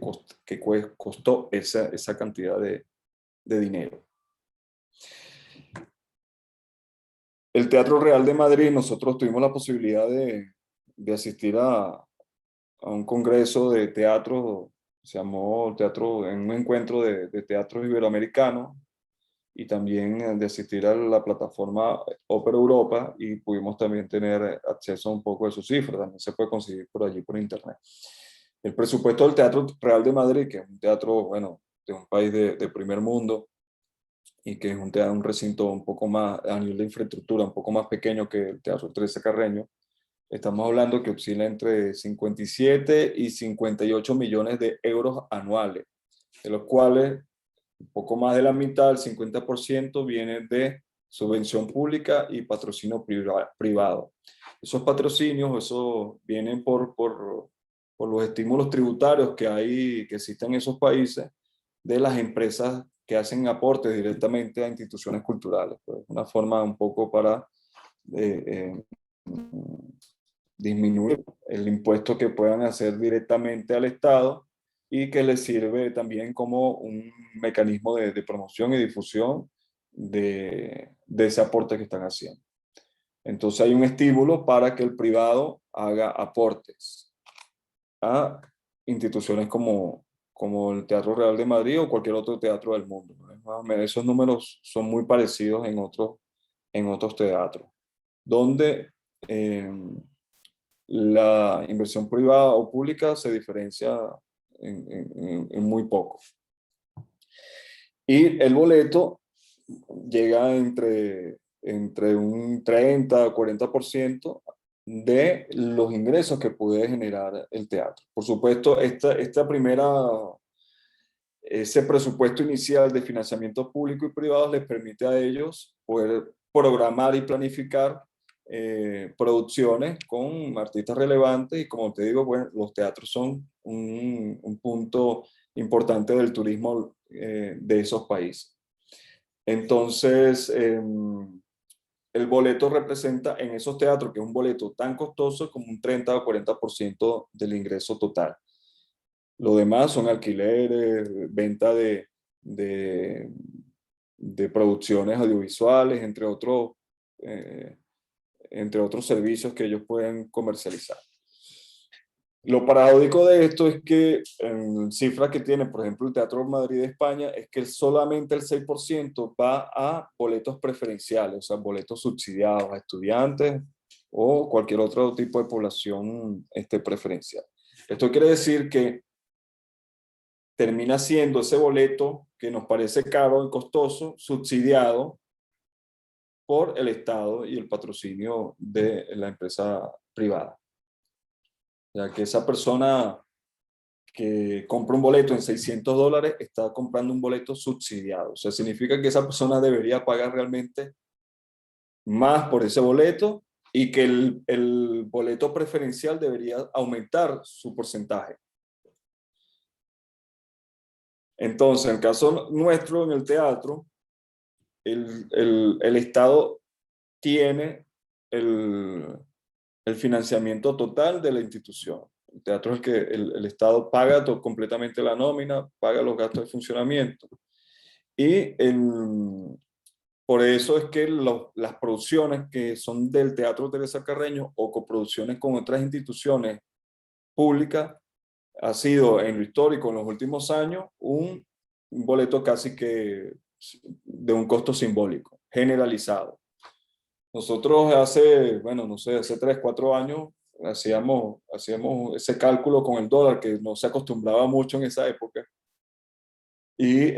costó esa cantidad de dinero. El Teatro Real de Madrid, nosotros tuvimos la posibilidad de asistir a un congreso de teatro, se llamó teatro, en un encuentro de teatro iberoamericano, y también de asistir a la plataforma Ópera Europa, y pudimos también tener acceso a un poco de sus cifras, también se puede conseguir por allí por internet. El presupuesto del Teatro Real de Madrid, que es un teatro, bueno, de un país de primer mundo, y que es un recinto un poco más, a nivel de infraestructura, un poco más pequeño que el Teatro Teresa Carreño, estamos hablando que oscila entre 57 y 58 millones de euros anuales, de los cuales un poco más de la mitad, el 50%, viene de subvención pública y patrocinio privado. Esos patrocinios, esos vienen por los estímulos tributarios que existen en esos países, de las empresas que hacen aportes directamente a instituciones culturales. Pues una forma un poco para disminuir el impuesto que puedan hacer directamente al Estado, y que les sirve también como un mecanismo de promoción y difusión de ese aporte que están haciendo. Entonces hay un estímulo para que el privado haga aportes a instituciones como el Teatro Real de Madrid o cualquier otro teatro del mundo. Esos números son muy parecidos en otros teatros, donde la inversión privada o pública se diferencia en muy poco. Y el boleto llega entre un 30 o 40% de los ingresos que puede generar el teatro. Por supuesto, ese presupuesto inicial de financiamiento público y privado les permite a ellos poder programar y planificar producciones con artistas relevantes, y como te digo, bueno, los teatros son un punto importante del turismo de esos países. Entonces, el boleto representa en esos teatros, que es un boleto tan costoso, como un 30 o 40% del ingreso total. Lo demás son alquileres, venta de, de producciones audiovisuales, entre otros servicios que ellos pueden comercializar. Lo paradójico de esto es que en cifras que tiene, por ejemplo, el Teatro Madrid de España, es que solamente el 6% va a boletos preferenciales, o sea, boletos subsidiados a estudiantes o cualquier otro tipo de población preferencial. Esto quiere decir que termina siendo ese boleto que nos parece caro y costoso, subsidiado por el Estado y el patrocinio de la empresa privada. Ya que esa persona que compra un boleto en $600 está comprando un boleto subsidiado. O sea, significa que esa persona debería pagar realmente más por ese boleto y que el boleto preferencial debería aumentar su porcentaje. Entonces, en el caso nuestro, en el teatro, el Estado tiene el financiamiento total de la institución. El teatro es que el Estado paga completamente la nómina, paga los gastos de funcionamiento. Y por eso es que las producciones que son del Teatro Teresa Carreño o coproducciones con otras instituciones públicas ha sido en lo histórico en los últimos años un boleto casi que de un costo simbólico, generalizado. Nosotros hace, bueno, no sé, hace 3, 4 años hacíamos ese cálculo con el dólar que no se acostumbraba mucho en esa época. Y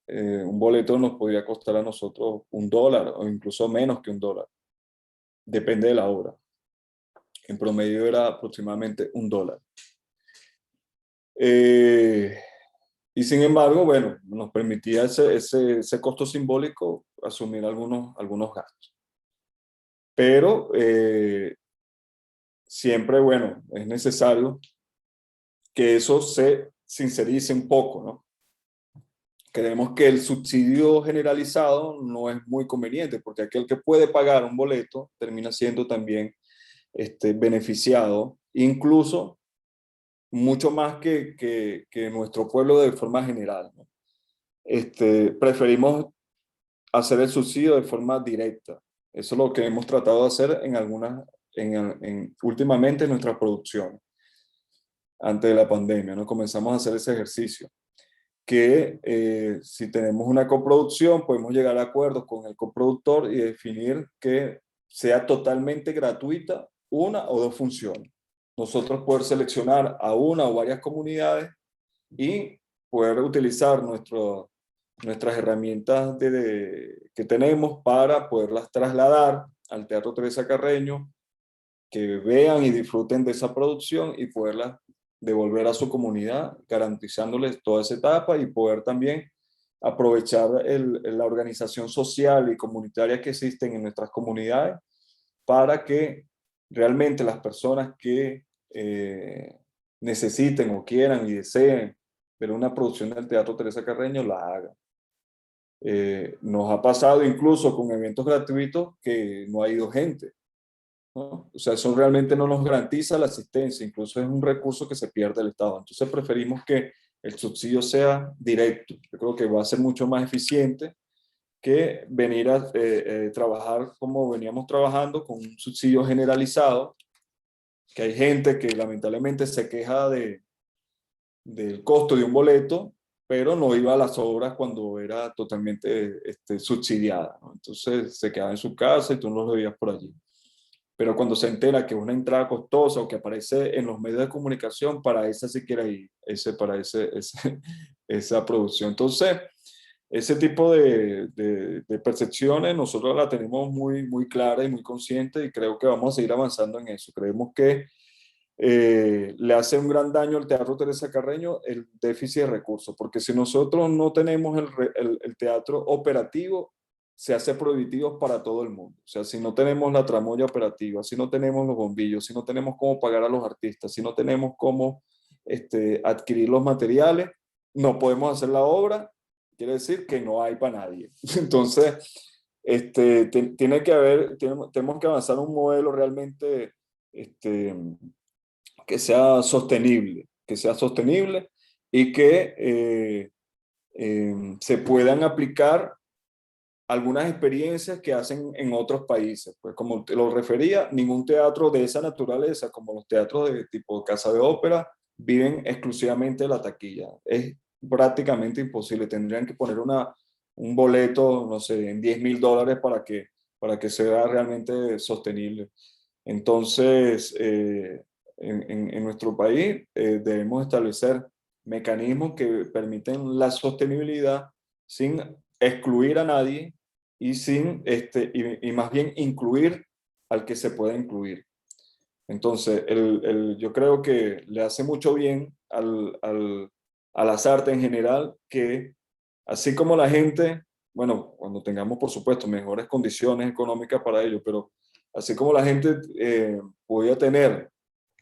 un boleto nos podría costar a nosotros $1 o incluso menos que $1. Depende de la obra. En promedio era aproximadamente $1. Y sin embargo, bueno, nos permitía ese costo simbólico asumir algunos gastos. Pero siempre, bueno, es necesario que eso se sincerice un poco, ¿no? Creemos que el subsidio generalizado no es muy conveniente, porque aquel que puede pagar un boleto termina siendo también beneficiado, incluso mucho más que nuestro pueblo de forma general, ¿no? Preferimos hacer el subsidio de forma directa. Eso es lo que hemos tratado de hacer últimamente en nuestra producción. Antes de la pandemia, ¿no? Comenzamos a hacer ese ejercicio. Que si tenemos una coproducción, podemos llegar a acuerdos con el coproductor y definir que sea totalmente gratuita una o dos funciones. Nosotros poder seleccionar a una o varias comunidades y poder utilizar nuestras herramientas que tenemos para poderlas trasladar al Teatro Teresa Carreño, que vean y disfruten de esa producción y poderlas devolver a su comunidad, garantizándoles toda esa etapa y poder también aprovechar la organización social y comunitaria que existen en nuestras comunidades para que realmente las personas que necesiten o quieran y deseen ver una producción del Teatro Teresa Carreño la hagan. Nos ha pasado incluso con eventos gratuitos que no ha ido gente, ¿no? O sea, eso realmente no nos garantiza la asistencia, incluso es un recurso que se pierde el Estado. Entonces preferimos que el subsidio sea directo. Yo creo que va a ser mucho más eficiente que venir a trabajar como veníamos trabajando con un subsidio generalizado, que hay gente que lamentablemente se queja del costo de un boleto, pero no iba a las obras cuando era totalmente subsidiada, ¿no? Entonces se quedaba en su casa y tú no lo veías por allí. Pero cuando se entera que es una entrada costosa o que aparece en los medios de comunicación, para esa sí quiere ir, esa producción. Entonces, ese tipo de percepciones nosotros la tenemos muy, muy clara y muy consciente y creo que vamos a seguir avanzando en eso. Creemos que le hace un gran daño al Teatro Teresa Carreño el déficit de recursos, porque si nosotros no tenemos el teatro operativo, se hace prohibitivo para todo el mundo. O sea, si no tenemos la tramoya operativa, si no tenemos los bombillos, si no tenemos cómo pagar a los artistas, si no tenemos cómo adquirir los materiales, no podemos hacer la obra, quiere decir que no hay para nadie. Entonces, tenemos que avanzar un modelo realmente que sea sostenible, y que se puedan aplicar algunas experiencias que hacen en otros países. Pues como te lo refería, ningún teatro de esa naturaleza, como los teatros de tipo casa de ópera, viven exclusivamente de la taquilla. Es prácticamente imposible. Tendrían que poner un boleto, no sé, en $10.000 para que sea realmente sostenible. Entonces, en nuestro país debemos establecer mecanismos que permiten la sostenibilidad sin excluir a nadie y, y más bien incluir al que se pueda incluir. Entonces, yo creo que le hace mucho bien a las artes en general que, así como la gente, bueno, cuando tengamos, por supuesto, mejores condiciones económicas para ello, pero así como la gente podía tener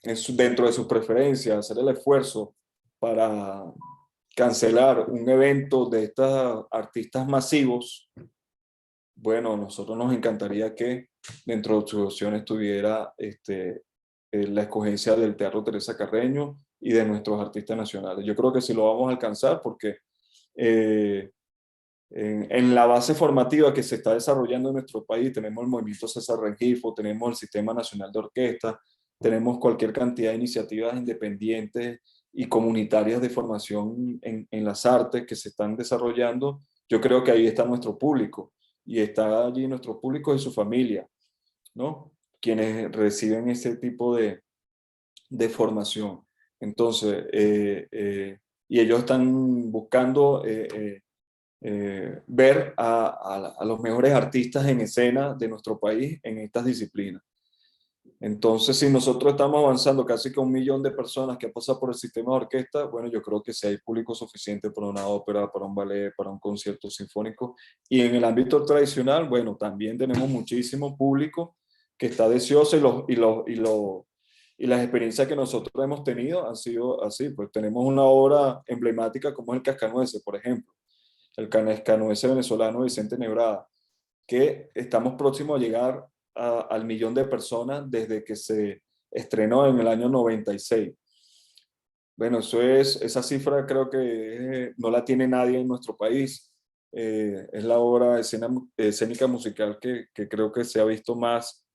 dentro de sus preferencias, hacer el esfuerzo para cancelar un evento de estos artistas masivos, bueno, a nosotros nos encantaría que dentro de sus opciones tuviera la escogencia del Teatro Teresa Carreño y de nuestros artistas nacionales. Yo creo que sí lo vamos a alcanzar porque eh, en la base formativa que se está desarrollando en nuestro país tenemos el Movimiento César Rengifo, tenemos el Sistema Nacional de Orquesta, tenemos cualquier cantidad de iniciativas independientes y comunitarias de formación en las artes que se están desarrollando. Yo creo que ahí está nuestro público y está allí nuestro público y su familia, ¿no? Quienes reciben ese tipo de formación. Entonces, y ellos están buscando ver a los mejores artistas en escena de nuestro país en estas disciplinas. Entonces, si nosotros estamos avanzando casi que 1 millón de personas que pasan por el sistema de orquesta, bueno, yo creo que si hay público suficiente para una ópera, para un ballet, para un concierto sinfónico. Y en el ámbito tradicional, bueno, también tenemos muchísimo público que está deseoso y las experiencias que nosotros hemos tenido han sido así. Pues tenemos una obra emblemática como es el Cascanueces, por ejemplo, el Cascanueces venezolano Vicente Nebrada, que estamos próximos a llegar al 1 millón de personas desde que se estrenó en el año 96. Bueno, esa cifra creo que no la tiene nadie en nuestro país. Es la obra escénica musical que creo que se ha visto más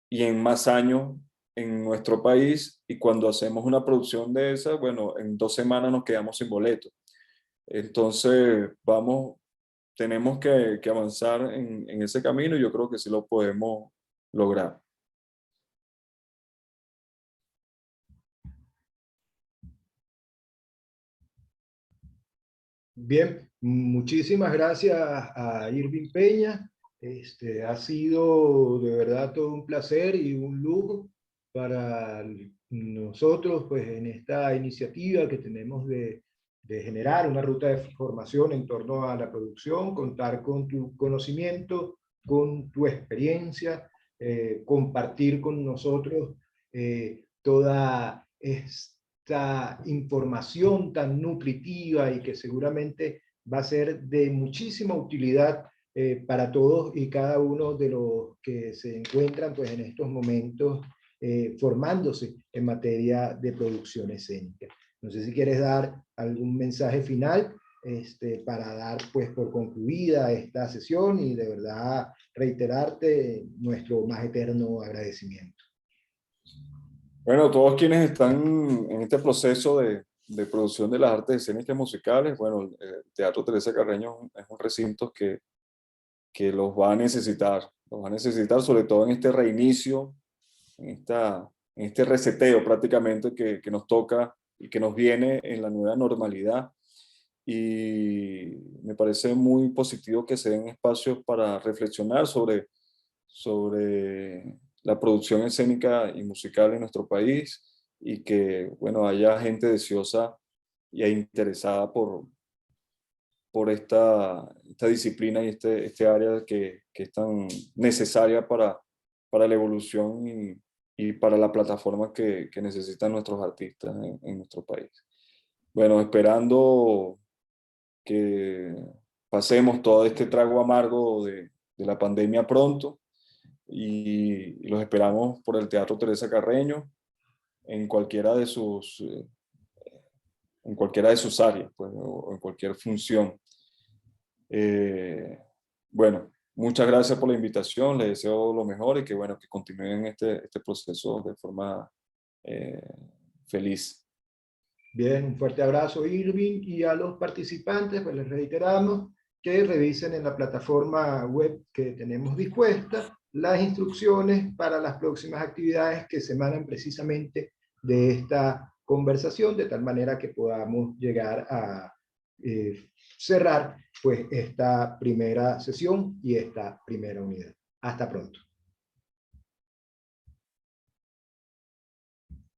y en más años en nuestro país, y cuando hacemos una producción de esa, bueno, en 2 semanas nos quedamos sin boletos. Entonces, tenemos que avanzar en ese camino y yo creo que sí lo podemos lograr. Bien, muchísimas gracias a Irving Peña. Ha sido de verdad todo un placer y un lujo para nosotros, pues en esta iniciativa que tenemos de generar una ruta de formación en torno a la producción, contar con tu conocimiento, con tu experiencia, compartir con nosotros toda esta información tan nutritiva y que seguramente va a ser de muchísima utilidad para todos y cada uno de los que se encuentran pues, en estos momentos formándose en materia de producción escénica. No sé si quieres dar algún mensaje final para dar pues, por concluida esta sesión y de verdad reiterarte nuestro más eterno agradecimiento. Bueno, todos quienes están en este proceso de producción de las artes escénicas musicales, bueno, el Teatro Teresa Carreño es un recinto que los va a necesitar sobre todo en este reinicio, en este reseteo prácticamente que nos toca y que nos viene en la nueva normalidad. Y me parece muy positivo que se den espacios para reflexionar sobre la producción escénica y musical en nuestro país y que, bueno, haya gente deseosa y interesada por esta disciplina y este área que es tan necesaria para la evolución y para la plataforma que necesitan nuestros artistas en nuestro país. Bueno, esperando que pasemos todo este trago amargo de la pandemia pronto, y los esperamos por el Teatro Teresa Carreño en cualquiera de sus áreas, pues, o en cualquier función. Bueno, muchas gracias por la invitación, les deseo lo mejor y que, bueno, que continúen este proceso de forma feliz. Bien, un fuerte abrazo, Irving, y a los participantes pues les reiteramos que revisen en la plataforma web que tenemos dispuesta las instrucciones para las próximas actividades que se emanan precisamente de esta conversación, de tal manera que podamos llegar a cerrar pues esta primera sesión y esta primera unidad. Hasta pronto.